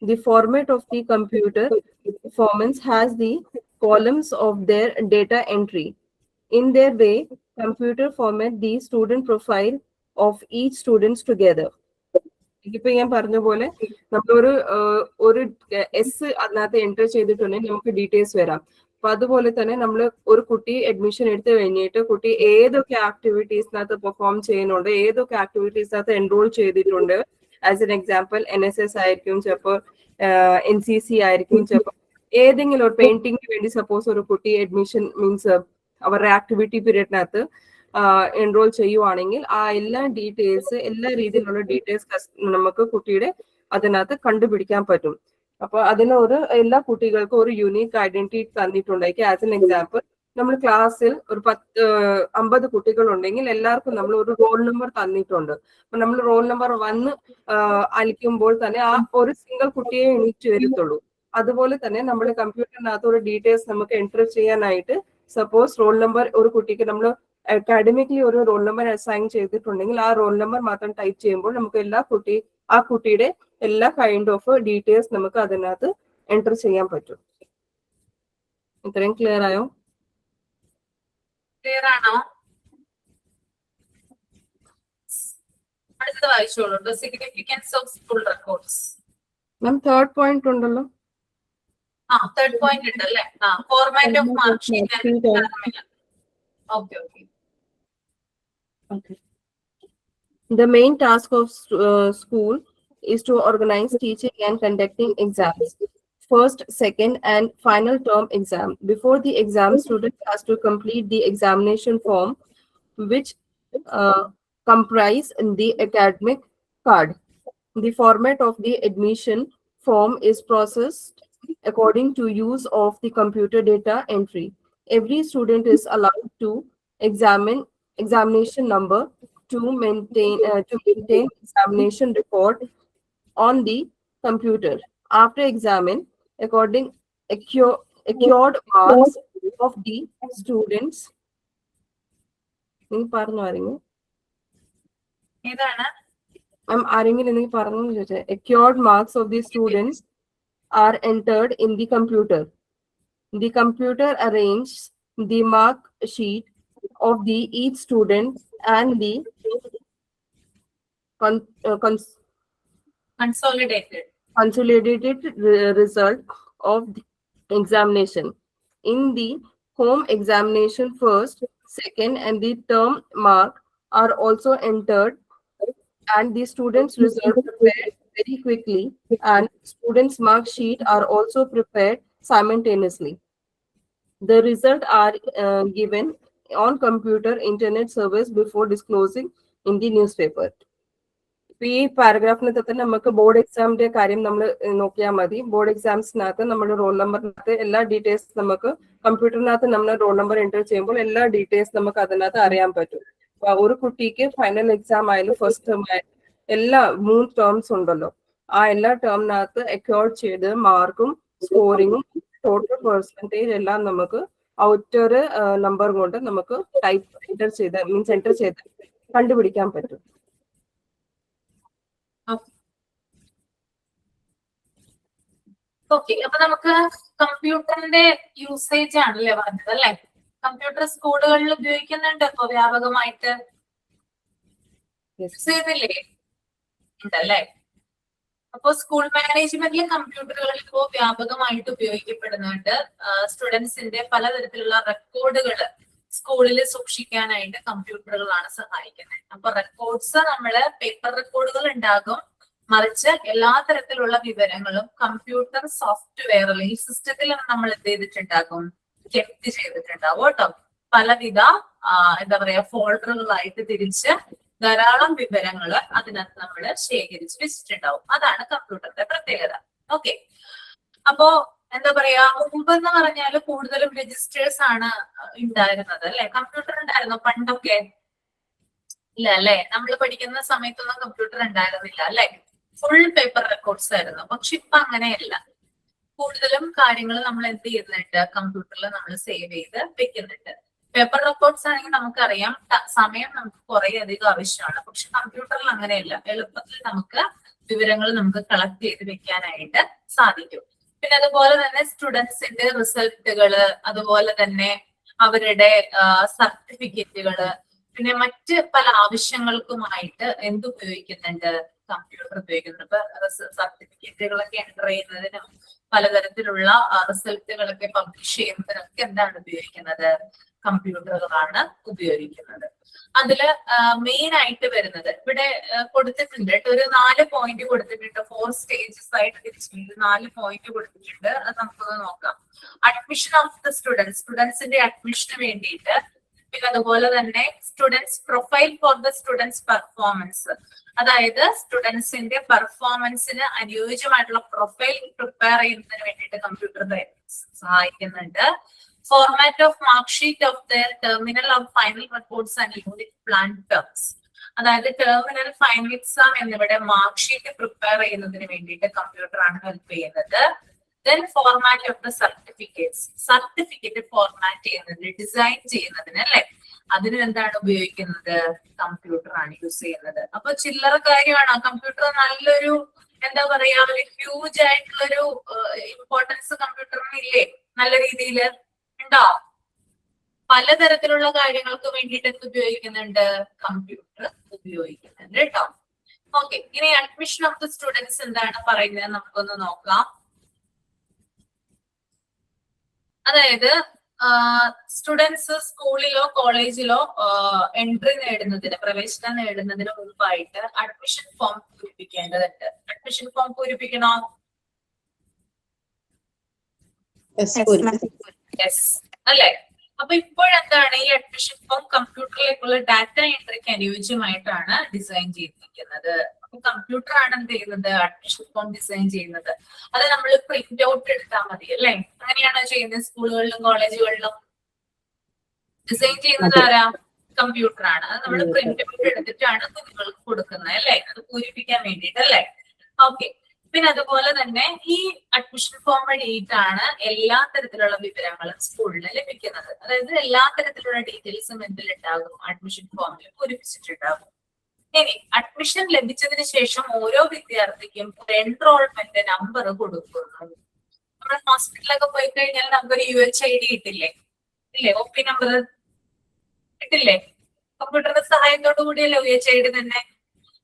The format of the computer performance has the columns of their data entry. In their way, computer format the student profile of each students together. ഇപ്പൊ ഞാൻ പറഞ്ഞ പോലെ നമ്മളൊരു S അതിനകത്ത് enter ചെയ്തിട്ടുണ്ടെങ്കിൽ നമുക്ക് details വരാം. അപ്പൊ അതുപോലെ തന്നെ നമ്മൾ ഒരു കുട്ടി അഡ്മിഷൻ എടുത്തു കഴിഞ്ഞിട്ട് കുട്ടി ഏതൊക്കെ ആക്ടിവിറ്റീസിനകത്ത് പെർഫോം ചെയ്യുന്നുണ്ട്, ഏതൊക്കെ ആക്ടിവിറ്റീസിനകത്ത് എൻറോൾ ചെയ്തിട്ടുണ്ട്, ആസ് എൻ എക്സാമ്പിൾ NSS ആയിരിക്കും, ചിലപ്പോൾ NCC ആയിരിക്കും, ചിലപ്പോൾ ഏതെങ്കിലും ഒരു പെയിന്റിങ്ങിന് വേണ്ടി സപ്പോസ് ഒരു കുട്ടി അഡ്മിഷൻ മീൻസ് അവരുടെ ആക്ടിവിറ്റി പീരീഡിനകത്ത് എൻറോൾ ചെയ്യുവാണെങ്കിൽ ആ എല്ലാ ഡീറ്റെയിൽസ്, എല്ലാ രീതിയിലുള്ള ഡീറ്റെയിൽസ് നമുക്ക് കുട്ടിയുടെ അതിനകത്ത് കണ്ടുപിടിക്കാൻ പറ്റും. അപ്പൊ അതിനൊരു എല്ലാ കുട്ടികൾക്കും ഒരു യുണീക്ക് ഐഡന്റിറ്റി തന്നിട്ടുണ്ടായിരിക്കും. ആസ് എൻ എക്സാമ്പിൾ നമ്മൾ ക്ലാസ്സിൽ ഒരു 50 കുട്ടികൾ ഉണ്ടെങ്കിൽ എല്ലാവർക്കും നമ്മൾ ഒരു റോൾ നമ്പർ തന്നിട്ടുണ്ട്. അപ്പൊ നമ്മൾ റോൾ നമ്പർ 1 അലിക്കുമ്പോൾ തന്നെ ആ ഒരു സിംഗിൾ കുട്ടിയെ എണീറ്റ് വരത്തുള്ളൂ. അതുപോലെ തന്നെ നമ്മുടെ കമ്പ്യൂട്ടറിനകത്ത് ഒരു ഡീറ്റെയിൽസ് നമുക്ക് എൻറ്റർ ചെയ്യാനായിട്ട് സപ്പോസ് റോൾ നമ്പർ ഒരു കുട്ടിക്ക് നമ്മൾ അക്കാഡമിക്കലി ഒരു റോൾ നമ്പർ അസൈൻ ചെയ്തിട്ടുണ്ടെങ്കിൽ ആ റോൾ നമ്പർ മാത്രം ടൈപ്പ് ചെയ്യുമ്പോൾ നമുക്ക് ആ കുട്ടിയുടെ എല്ലാ കൈൻഡ് ഓഫ് ഡീറ്റെയിൽസ് നമുക്ക് അതിനകത്ത് എൻറ്റർ ചെയ്യാൻ പറ്റും. ഇത്രയും ക്ലിയർ ആയോ? ക്ലിയർ ആണോ? അടുത്തത് വായിച്ചോളൂ. The significance of school records. Ma'am third point ഉണ്ടല്ലോ. തേർഡ് പോയിന്റ് ഉണ്ട് അല്ലേ? Format of mark sheet. Okay. Okay. The main task of school is to organize teaching and conducting exams. First, second, and final term exam. Before the exam, student has to complete the examination form, which comprise the academic card. The format of the admission form is processed according to use of the computer data entry. Every student is allowed to examination number to maintain examination record on the computer. After examine, acquired marks of the students. Acquired marks of the students are entered in the computer. The computer arranges the mark sheet of the each student and the consolidated result of the examination. In the home examination, first, second, and the term mark are also entered, and the students' result prepared very quickly, and students' mark sheet are also prepared simultaneously. The result are given on computer internet service before disclosing in the newspaper. ഈ പാരഗ്രാഫിനകത്ത് തന്നെ നമുക്ക് board എക്സാമിന്റെ കാര്യം നമ്മൾ നോക്കിയാൽ മതി. Board എക്സാംസിനകത്ത് നമ്മുടെ role നമ്പറിനകത്ത് എല്ലാ ഡീറ്റെയിൽസ് നമുക്ക് കമ്പ്യൂട്ടറിനകത്ത് നമ്മൾ റോൾ നമ്പർ എൻ്റർ ചെയ്യുമ്പോൾ എല്ലാ ഡീറ്റെയിൽസ് നമുക്ക് അതിനകത്ത് അറിയാൻ പറ്റും. ഒരു കുട്ടിക്ക് ഫൈനൽ എക്സാം ആയാലും ഫസ്റ്റ് ടേം ആയാലും എല്ലാ 3 ടേംസ് ഉണ്ടല്ലോ, ആ എല്ലാ ടേമിനകത്ത് അക്യോർഡ് ചെയ്ത് മാർക്കും സ്കോറിങ്ങും ടോട്ടൽ പെർസെൻറ്റേജ് എല്ലാം നമുക്ക് ഔറ്റൊരു നമ്പർ കൊണ്ട് നമുക്ക് എൻ്റർ ചെയ്ത് കണ്ടുപിടിക്കാൻ പറ്റും. ഓക്കെ, അപ്പൊ നമുക്ക് കമ്പ്യൂട്ടറിന്റെ യൂസേജ് ആണല്ലേ പറഞ്ഞത് അല്ലെ? കമ്പ്യൂട്ടർ സ്കൂളുകളിൽ ഉപയോഗിക്കുന്നുണ്ട് ഇപ്പൊ വ്യാപകമായിട്ട്, യൂസ് ചെയ്തില്ലേ? ഉണ്ടല്ലേ? അപ്പൊ സ്കൂൾ മാനേജ്മെന്റിലെ കമ്പ്യൂട്ടറുകൾ ഇപ്പോ വ്യാപകമായിട്ട് ഉപയോഗിക്കപ്പെടുന്നുണ്ട്. സ്റ്റുഡൻസിന്റെ പലതരത്തിലുള്ള റെക്കോർഡുകൾ സ്കൂളിൽ സൂക്ഷിക്കാനായിട്ട് കമ്പ്യൂട്ടറുകളാണ് സഹായിക്കുന്നത്. അപ്പൊ റെക്കോർഡ്സ് നമ്മള് പേപ്പർ റെക്കോർഡുകൾ ഉണ്ടാകും, മറിച്ച് എല്ലാ തരത്തിലുള്ള വിവരങ്ങളും കമ്പ്യൂട്ടർ സോഫ്റ്റ്വെയർ അല്ലെങ്കിൽ സിസ്റ്റത്തിൽ നമ്മൾ എന്ത് ചെയ്തിട്ടുണ്ടാകും, കെപ്റ്റ് ചെയ്തിട്ടുണ്ടാവും കേട്ടോ. പലവിധ എന്താ പറയാ ഫോൾഡറുകളായിട്ട് തിരിച്ച് ധാരാളം വിവരങ്ങൾ അതിനകത്ത് നമ്മൾ ശേഖരിച്ച് വെച്ചിട്ടുണ്ടാവും. അതാണ് കമ്പ്യൂട്ടറിന്റെ പ്രത്യേകത. ഓക്കെ, അപ്പോ എന്താ പറയാ, മുമ്പെന്ന് പറഞ്ഞാല് കൂടുതലും രജിസ്റ്റേഴ്സ് ആണ് ഉണ്ടായിരുന്നത് അല്ലെ? കമ്പ്യൂട്ടർ ഉണ്ടായിരുന്നോ പണ്ടൊക്കെ? ഇല്ല അല്ലെ? നമ്മൾ പഠിക്കുന്ന സമയത്തൊന്നും കമ്പ്യൂട്ടർ ഉണ്ടായിരുന്നില്ല അല്ലെ? ഫുൾ പേപ്പർ റെക്കോർഡ്സ് ആയിരുന്നു. പക്ഷെ ഇപ്പൊ അങ്ങനെയല്ല. കൂടുതലും കാര്യങ്ങൾ നമ്മൾ എന്ത് ചെയ്യുന്നുണ്ട്, കമ്പ്യൂട്ടറിൽ നമ്മൾ സേവ് ചെയ്ത് വെക്കുന്നുണ്ട്. പേപ്പർ റെക്കോർഡ്സ് ആണെങ്കിൽ നമുക്കറിയാം സമയം നമുക്ക് കുറെ അധികം ആവശ്യമാണ്. പക്ഷെ കമ്പ്യൂട്ടറിൽ അങ്ങനെയല്ല, എളുപ്പത്തിൽ നമുക്ക് വിവരങ്ങൾ നമുക്ക് കളക്ട് ചെയ്ത് വെക്കാനായിട്ട് സാധിക്കും. പിന്നെ അതുപോലെ തന്നെ സ്റ്റുഡൻസിന്റെ റിസൾട്ടുകള്, അതുപോലെ തന്നെ അവരുടെ സർട്ടിഫിക്കറ്റുകള്, പിന്നെ മറ്റ് പല ആവശ്യങ്ങൾക്കുമായിട്ട് എന്തുപയോഗിക്കുന്നുണ്ട്, കമ്പ്യൂട്ടർ ഉപയോഗിക്കുന്നത്. ഇപ്പൊ സർട്ടിഫിക്കറ്റുകളൊക്കെ എൻ്റർ ചെയ്യുന്നതിനും പലതരത്തിലുള്ള റിസൾട്ടുകളൊക്കെ പബ്ലിഷ് ചെയ്യുന്നതിനൊക്കെ എന്താണ് ഉപയോഗിക്കുന്നത്? കമ്പ്യൂട്ടറുകളാണ് ഉപയോഗിക്കുന്നത്. അതില് മെയിൻ ആയിട്ട് വരുന്നത് ഇവിടെ കൊടുത്തിട്ടുണ്ട് കേട്ടോ, ഒരു 4 പോയിന്റ് കൊടുത്തിട്ടുണ്ട്. 4 സ്റ്റേജസ് ആയിട്ട് തിരിച്ചിട്ടുണ്ട്, 4 പോയിന്റ് കൊടുത്തിട്ടുണ്ട്. അത് നമുക്കൊന്ന് നോക്കാം. അഡ്മിഷൻ ഓഫ് ദ സ്റ്റുഡൻസിന്റെ അഡ്മിഷന് വേണ്ടിയിട്ട്, പിന്നെ അതുപോലെ തന്നെ students profile for the students performance, അതായത് സ്റ്റുഡൻസിന്റെ പെർഫോമൻസിന് അനുയോജ്യമായിട്ടുള്ള പ്രൊഫൈൽ പ്രിപ്പയർ ചെയ്യുന്നതിന് വേണ്ടിയിട്ട് കമ്പ്യൂട്ടർ സഹായിക്കുന്നുണ്ട്. Format of mark sheet of there terminal of final reports and unit plan terms, അതായത് ടെർമിനൽ, ഫൈനൽ എക്സാം എന്നിവയുടെ മാർക്ക് ഷീറ്റ് പ്രിപ്പയർ ചെയ്യുന്നതിന് വേണ്ടിയിട്ട് കമ്പ്യൂട്ടറാണ് ഹെൽപ്പ് ചെയ്യുന്നത്. Then format of the certificate format ചെയ്യുന്നതിന്, ഡിസൈൻ ചെയ്യുന്നതിന് അല്ലെ, അതിന് എന്താണ് ഉപയോഗിക്കുന്നത്? കമ്പ്യൂട്ടറാണ് യൂസ് ചെയ്യുന്നത്. അപ്പൊ ചില്ലറ കാര്യമാണോ? കമ്പ്യൂട്ടർ നല്ലൊരു എന്താ പറയാ, ഒരു ഹ്യൂജ് ആയിട്ടുള്ളൊരു ഇമ്പോർട്ടൻസ് കമ്പ്യൂട്ടറിന് ഇല്ലേ? നല്ല രീതിയിൽ ഉണ്ടോ? പലതരത്തിലുള്ള കാര്യങ്ങൾക്ക് വേണ്ടിയിട്ട് എന്ത് ഉപയോഗിക്കുന്നുണ്ട്? കമ്പ്യൂട്ടർ ഉപയോഗിക്കുന്നുണ്ട് കേട്ടോ. ഓക്കെ, ഇനി അഡ്മിഷൻ ഓഫ് ദ സ്റ്റുഡൻസ് എന്താണ് പറയുന്നത് നമുക്കൊന്ന് നോക്കാം. അതായത് സ്റ്റുഡൻസ് സ്കൂളിലോ കോളേജിലോ എൻട്രി നേടുന്നതിന്, പ്രവേശനം നേടുന്നതിന് മുമ്പായിട്ട് അഡ്മിഷൻ ഫോം പൂരിപ്പിക്കേണ്ടതുണ്ട്. അഡ്മിഷൻ ഫോം പൂരിപ്പിക്കണോ? യെസ് അല്ലെ? അപ്പൊ ഇപ്പോഴെന്താണ് ഈ അഡ്മിഷൻ ഫോം കമ്പ്യൂട്ടറിലേക്കുള്ള ഡാറ്റ എൻട്രിക്ക് അനുയോജ്യമായിട്ടാണ് ഡിസൈൻ ചെയ്തിരിക്കുന്നത്. അപ്പൊ കമ്പ്യൂട്ടർ ആണ് എന്ത് ചെയ്യുന്നത്? അഡ്മിഷൻ ഫോം ഡിസൈൻ ചെയ്യുന്നത്. അത് നമ്മൾ പ്രിന്റ് ഔട്ട് എടുത്താൽ മതി അല്ലെ? അങ്ങനെയാണോ ചെയ്യുന്നത്? സ്കൂളുകളിലും കോളേജുകളിലും ഡിസൈൻ ചെയ്യുന്നത് ആരാ? കമ്പ്യൂട്ടറാണ്. അത് നമ്മൾ പ്രിന്റ് ഔട്ട് എടുത്തിട്ടാണ് കുഞ്ഞുങ്ങൾക്ക് കൊടുക്കുന്നത് അല്ലെ? അത് പൂരിപ്പിക്കാൻ വേണ്ടിയിട്ട് അല്ലെ? ഓക്കെ, പിന്നെ അതുപോലെ തന്നെ ഈ അഡ്മിഷൻ ഫോം വഴിയിട്ടാണ് എല്ലാ തരത്തിലുള്ള വിവരങ്ങളും സ്കൂളിന് ലഭിക്കുന്നത്. അതായത് എല്ലാ തരത്തിലുള്ള ഡീറ്റെയിൽസും എന്തിലുണ്ടാകും? അഡ്മിഷൻ ഫോമിൽ പൂരിപ്പിച്ചിട്ടുണ്ടാകും. ഇനി അഡ്മിഷൻ ലഭിച്ചതിന് ശേഷം ഓരോ വിദ്യാർത്ഥിക്കും ഒരു എൻറോൾമെന്റ് നമ്പർ കൊടുക്കുന്നു. നമ്മൾ ഹോസ്പിറ്റലൊക്കെ പോയി കഴിഞ്ഞാൽ നമുക്കൊരു UHID ഇട്ടില്ലേ? ഇല്ലേ? OP നമ്പർ ഇട്ടില്ലേ? കമ്പ്യൂട്ടറിന്റെ സഹായത്തോടു കൂടിയല്ലേ UHID തന്നെ.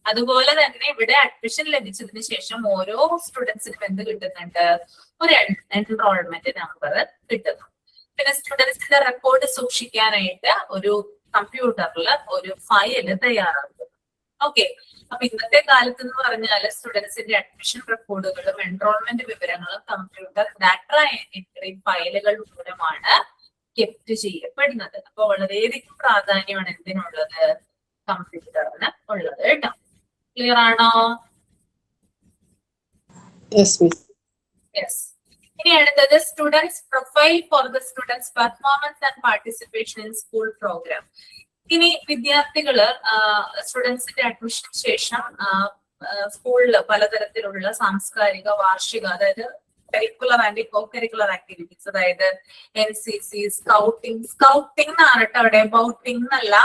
അതുപോലെ തന്നെ ഇവിടെ അഡ്മിഷൻ ലഭിച്ചതിന് ശേഷം ഓരോ സ്റ്റുഡൻസിനും എന്ത് കിട്ടുന്നുണ്ട്? ഒരു എൻറോൾമെന്റ് നമ്പർ കിട്ടുന്നു. പിന്നെ സ്റ്റുഡൻസിന്റെ റെക്കോർഡ് സൂക്ഷിക്കാനായിട്ട് ഒരു കമ്പ്യൂട്ടറിൽ ഒരു ഫയൽ തയ്യാറാക്കും. ഓക്കെ, അപ്പൊ ഇന്നത്തെ കാലത്ത് എന്ന് പറഞ്ഞാൽ സ്റ്റുഡൻസിന്റെ അഡ്മിഷൻ റെക്കോർഡുകളും എൻറോൾമെന്റ് വിവരങ്ങളും കമ്പ്യൂട്ടർ ഡാറ്റ എൻട്രി ഫയലുകൾ മൂലമാണ് കെപ്റ്റ് ചെയ്യപ്പെടുന്നത്. അപ്പൊ വളരെയധികം പ്രാധാന്യമാണ് എന്തിനുള്ളത്? കമ്പ്യൂട്ടറിന് ഉള്ളത് കേട്ടോ. ക്ലിയർ ആണോ? യെസ്. ഇനി അടുത്തത് students profile for the students performance and participation in school programme. ഇനി വിദ്യാർത്ഥികള് സ്റ്റുഡൻസിന്റെ അഡ്മിഷന് ശേഷം സ്കൂളിൽ പലതരത്തിലുള്ള സാംസ്കാരിക, വാർഷിക, അതായത് curricular and co curricular activities, അതായത് NCC, സ്കൗട്ടിംഗ് എന്നാണ് കേട്ടോ അവിടെ, ബൗട്ടിംഗ് എന്നല്ല.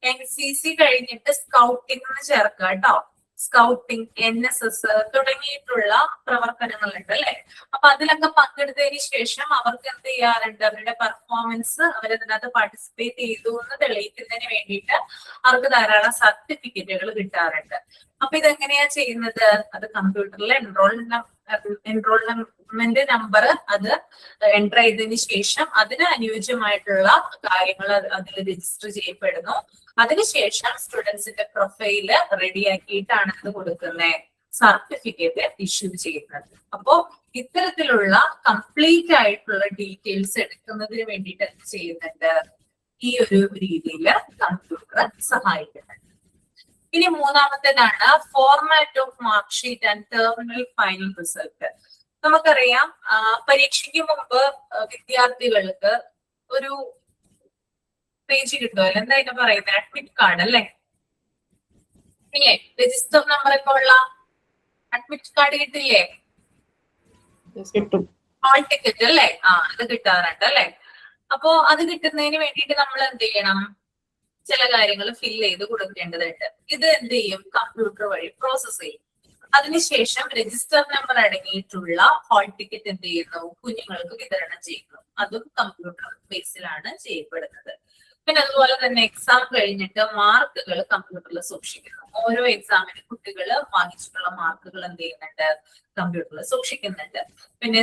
NCC കഴിഞ്ഞിട്ട് സ്കൗട്ടിംഗ് എന്ന് ചേർക്കുക കേട്ടോ. സ്കൗട്ടിംഗ്, NSS തുടങ്ങിയിട്ടുള്ള പ്രവർത്തനങ്ങളുണ്ട് അല്ലെ? അപ്പൊ അതിലൊക്കെ പങ്കെടുത്തതിന് ശേഷം അവർക്ക് എന്ത് ചെയ്യാറുണ്ട്? അവരുടെ പെർഫോമൻസ്, അവരതിനകത്ത് പാർട്ടിസിപ്പേറ്റ് ചെയ്തു എന്ന് തെളിയിക്കുന്നതിന് വേണ്ടിയിട്ട് അവർക്ക് ധാരാളം സർട്ടിഫിക്കറ്റുകൾ കിട്ടാറുണ്ട്. അപ്പൊ ഇതെങ്ങനെയാ ചെയ്യുന്നത്? അത് കമ്പ്യൂട്ടറിലെ എൻറോൾമെന്റ് നമ്പർ അത് എൻ്റർ ചെയ്തതിന് ശേഷം അതിന് അനുയോജ്യമായിട്ടുള്ള കാര്യങ്ങൾ അതിൽ രജിസ്റ്റർ ചെയ്യപ്പെടുന്നു. അതിനുശേഷം സ്റ്റുഡൻസിന്റെ പ്രൊഫൈല് റെഡിയാക്കിയിട്ടാണ് അത് കൊടുക്കുന്നത്, സർട്ടിഫിക്കറ്റ് ഇഷ്യൂ ചെയ്യുന്നത്. അപ്പോ ഇത്തരത്തിലുള്ള കംപ്ലീറ്റ് ആയിട്ടുള്ള ഡീറ്റെയിൽസ് എടുക്കുന്നതിന് വേണ്ടിയിട്ട് എന്ത് ചെയ്യുന്നുണ്ട്? ഈ ഒരു രീതിയിൽ കമ്പ്യൂട്ടർ സഹായിക്കുന്നുണ്ട്. ഇനി മൂന്നാമത്തേതാണ് format of mark sheet and terminal final result. നമുക്കറിയാം പരീക്ഷയ്ക്ക് മുമ്പ് വിദ്യാർത്ഥികൾക്ക് ഒരു പേജ് കിട്ടുമല്ലോ, എന്താ ഇതിനെ പറയുന്നത്? അഡ്മിറ്റ് കാർഡ് അല്ലെ? ഇല്ലേ? രജിസ്റ്റർ നമ്പറൊക്കെ ഉള്ള അഡ്മിറ്റ് കാർഡ് കിട്ടില്ലേ? ഹാൾ ടിക്കറ്റ് അല്ലെ? അത് കിട്ടാറുണ്ട് അല്ലെ? അപ്പോ അത് കിട്ടുന്നതിന് വേണ്ടിയിട്ട് നമ്മൾ എന്ത് ചെയ്യണം? ചില കാര്യങ്ങൾ ഫിൽ ചെയ്ത് കൊടുക്കേണ്ടതുണ്ട്. ഇത് എന്ത് ചെയ്യും? കമ്പ്യൂട്ടർ വഴി പ്രോസസ് ചെയ്യും. അതിനുശേഷം രജിസ്റ്റർ നമ്പർ അടങ്ങിയിട്ടുള്ള ഹാൾ ടിക്കറ്റ് എന്ത് ചെയ്യുന്നു? കുഞ്ഞുങ്ങൾക്ക് വിതരണം ചെയ്യുന്നു. അതും കമ്പ്യൂട്ടർ ബേസിലാണ് ചെയ്യപ്പെടുന്നത്. പിന്നെ അതുപോലെ തന്നെ എക്സാം കഴിഞ്ഞിട്ട് മാർക്കുകൾ കമ്പ്യൂട്ടറിൽ സൂക്ഷിക്കുന്നു. ഓരോ എക്സാമിന് കുട്ടികൾ വാങ്ങിച്ചിട്ടുള്ള മാർക്കുകൾ എന്ത് ചെയ്യുന്നുണ്ട്, കമ്പ്യൂട്ടറിൽ സൂക്ഷിക്കുന്നുണ്ട്. പിന്നെ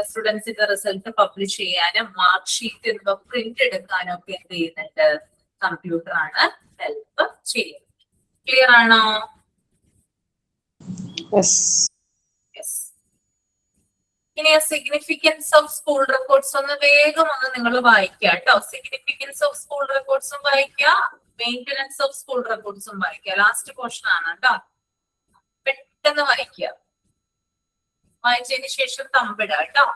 സ്റ്റുഡൻസിന്റെ റിസൾട്ട് പബ്ലിഷ് ചെയ്യാനും മാർക്ക് ഷീറ്റ് എന്നിവ പ്രിന്റ് എടുക്കാനും ഒക്കെ എന്ത് ചെയ്യുന്നുണ്ട്, കമ്പ്യൂട്ടർ ആണ് ഹെൽപ്പ് ചെയ്യുന്നത്. ക്ലിയർ ആണോ? യെസ്. ഇനി സിഗ്നിഫിക്കൻസ് ഓഫ് സ്കൂൾ റെക്കോർഡ്സ് ഒന്ന് വേഗം ഒന്ന് നിങ്ങൾ വായിക്കുക കേട്ടോ. സിഗ്നിഫിക്കൻസ് ഓഫ് സ്കൂൾ റെക്കോർഡ്സും വായിക്കുക, മെയിൻ്റനൻസ് ഓഫ് സ്കൂൾ റെക്കോർഡ്സും വായിക്കുക. ലാസ്റ്റ് പോർഷൻ ആണ് കേട്ടോ, പെട്ടെന്ന് വായിക്കുക. വായിച്ചതിന് ശേഷം തമ്പിടുക കേട്ടോ.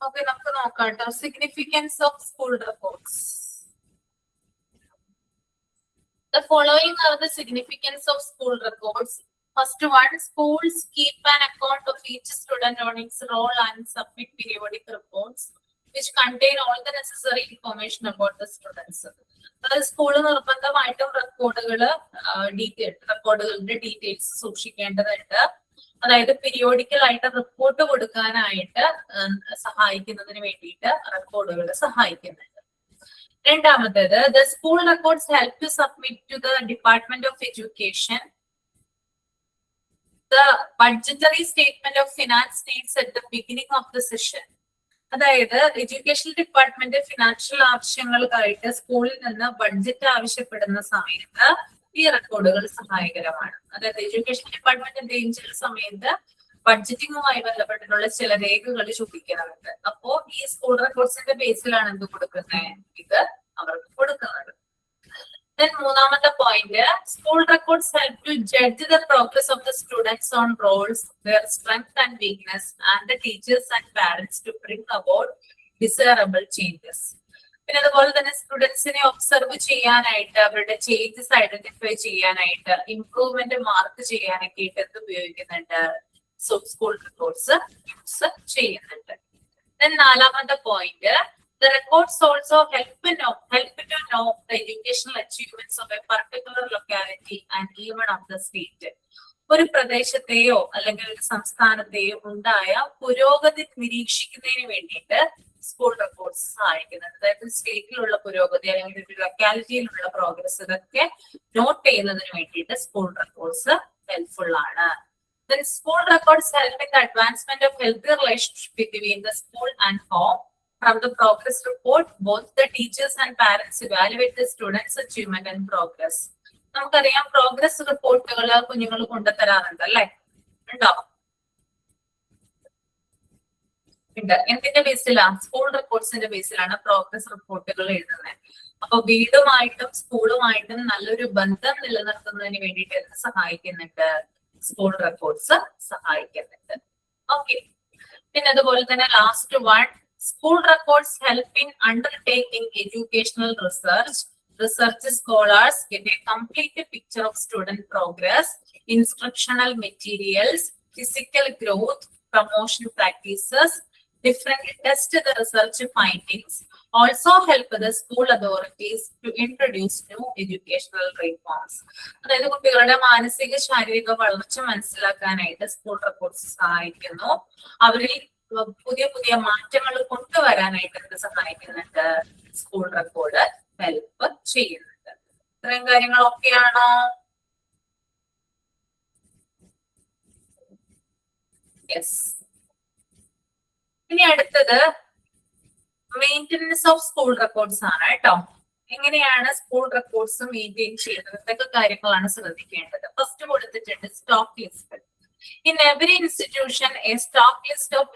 ഓക്കെ, നമുക്ക് നോക്കാം കേട്ടോ. Significance of school records. The following are the significance of school records. First one, schools keep an account of each student on its roll and submit periodic reports which contain all the necessary information about the students. അതായത് school നിർബന്ധമായിട്ടും റെക്കോർഡുകളുടെ details സൂക്ഷിക്കേണ്ടതുണ്ട്. അതായത് periodical ആയിട്ട് report കൊടുക്കാനായിട്ട് സഹായിക്കുന്നതിന് വേണ്ടിയിട്ട് റെക്കോർഡുകൾ സഹായിക്കുന്നുണ്ട്. രണ്ടാമത്തേത്, the school records help to submit to the Department of Education the budgetary statement of finance needs at the beginning of the session. അതായത് എഡ്യൂക്കേഷൻ ഡിപ്പാർട്ട്മെന്റ് ഫിനാൻഷ്യൽ ആവശ്യങ്ങൾക്കായിട്ട് സ്കൂളിൽ നിന്ന് ബഡ്ജറ്റ് ആവശ്യപ്പെടുന്ന സമയത്ത് ഈ റെക്കോർഡുകൾ സഹായകരമാണ്. അതായത് എഡ്യൂക്കേഷൻ ഡിപ്പാർട്ട്മെന്റ് എന്തെങ്കിലും ചില സമയത്ത് ബഡ്ജറ്റിങ്ങുമായി ബന്ധപ്പെട്ടിട്ടുള്ള ചില രേഖകൾ ചോദിക്കുന്നുണ്ട്. അപ്പോ ഈ സ്കൂൾ റെക്കോർഡ്സിന്റെ ബേസിലാണ് എന്ത് കൊടുക്കുന്നത്, ഇത് അവർക്ക് കൊടുക്കുന്നത്. Then മൂന്നാമത്തെ point, school records help to judge the progress of the students on rolls, their strength and weakness, and the teachers and parents to bring about desirable changes. പിന്നെ അതുപോലെ തന്നെ സ്റ്റുഡൻസിനെ ഒബ്സർവ് ചെയ്യാനായിട്ട്, അവരുടെ ചേഞ്ചസ് ഐഡന്റിഫൈ ചെയ്യാനായിട്ട്, improvement mark ചെയ്യാനൊക്കെ ആയിട്ട് എന്ത് ഉപയോഗിക്കുന്നുണ്ട്, സ്കൂൾ റെക്കോർഡ്സ് യൂസ് ചെയ്യുന്നുണ്ട്. Then നാലാമത്തെ point, the records also help to know the educational achievements of a particular locality and even of the state. ഒരു പ്രദേശത്തെയോ അല്ലെങ്കിൽ ഒരു സംസ്ഥാനത്തെയോ ഉണ്ടായ പുരോഗതി നിരീക്ഷിക്കുന്നതിന് വേണ്ടിയിട്ട് സ്കൂൾ റെക്കോർഡ്സ് സഹായിക്കുന്നുണ്ട്. അതായത് സ്റ്റേറ്റിലുള്ള പുരോഗതി അല്ലെങ്കിൽ ഒരു ലൊക്കാലിറ്റിയിലുള്ള പ്രോഗ്രസ് ഇതൊക്കെ നോട്ട് ചെയ്യുന്നതിന് വേണ്ടിയിട്ട് സ്കൂൾ റെക്കോർഡ്സ് ഹെൽപ്ഫുൾ ആണ്. Then school records help in the advancement of healthy relationship between the school and home. From the progress report, both the teachers and parents evaluate the students' achievement and progress. നമുക്കറിയാം progress റിപ്പോർട്ടുകൾ കുഞ്ഞുങ്ങൾ കൊണ്ടുതരാറുണ്ട് അല്ലെ, ഉണ്ടോ? ഉണ്ട്. എന്തിന്റെ ബേസിലാണ്? School റെക്കോർഡ്സിന്റെ ബേസിലാണ് progress റിപ്പോർട്ടുകൾ എഴുതുന്നത്. അപ്പൊ വീടുമായിട്ടും സ്കൂളുമായിട്ടും നല്ലൊരു ബന്ധം നിലനിർത്തുന്നതിന് വേണ്ടിയിട്ട് എന്ത് സഹായിക്കുന്നുണ്ട്, സ്കൂൾ റെക്കോർഡ്സ് സഹായിക്കുന്നുണ്ട്. ഓക്കെ, പിന്നെ അതുപോലെ തന്നെ last one, school records help in undertaking educational research. Research scholars get a complete picture of student progress, instructional materials, physical growth, promotion practices, different test the research findings. Also help the school authorities to introduce new educational reforms. അതായത് കുട്ടികളുടെ മാനസിക ശാരീരിക വളർച്ച മനസ്സിലാക്കാനായിട്ട് school records സഹായിക്കുന്നു. അവരിൽ പുതിയ പുതിയ മാറ്റങ്ങൾ കൊണ്ടുവരാനായിട്ട് എന്ത് സഹായിക്കുന്നുണ്ട്, സ്കൂൾ റെക്കോർഡ് ഹെൽപ്പ് ചെയ്യുന്നുണ്ട്. ഇത്രയും കാര്യങ്ങളൊക്കെയാണോ? യെസ്. ഇനി അടുത്തത് മെയിൻ്റെനൻസ് ഓഫ് സ്കൂൾ റെക്കോർഡ്സ് ആണ് കേട്ടോ. എങ്ങനെയാണ് സ്കൂൾ റെക്കോർഡ്സ് മെയിൻറ്റെയിൻ ചെയ്യുന്നത്, ഇതൊക്കെ കാര്യങ്ങളാണ് ശ്രദ്ധിക്കേണ്ടത്. ഫസ്റ്റ് കൊടുത്തിട്ടുണ്ട് stock list. In every institution, a stock list of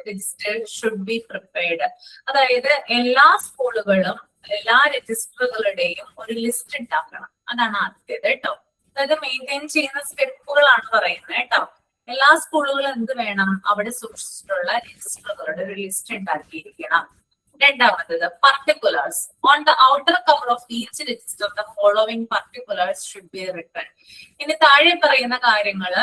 registered should be prepared. അതായത് എല്ലാ സ്കൂളുകളും എല്ലാ രജിസ്റ്ററുകളുടെയും ഒരു ലിസ്റ്റ് ഉണ്ടാക്കണം. അതാണ് ആദ്യത്തേത് കേട്ടോ. അതായത് മെയിൻറ്റെയിൻ ചെയ്യുന്ന സ്റ്റെപ്പുകളാണ് പറയുന്നത് കേട്ടോ. എല്ലാ സ്കൂളുകളും എന്ത് വേണം, അവിടെ സൂക്ഷിച്ചിട്ടുള്ള രജിസ്റ്ററുകളുടെ ഒരു ലിസ്റ്റ് ഉണ്ടാക്കിയിരിക്കണം. രണ്ടാമത്തേത് particulars. On the outer cover of each register, the following particulars should be written. ഇനി താഴെ പറയുന്ന കാര്യങ്ങള്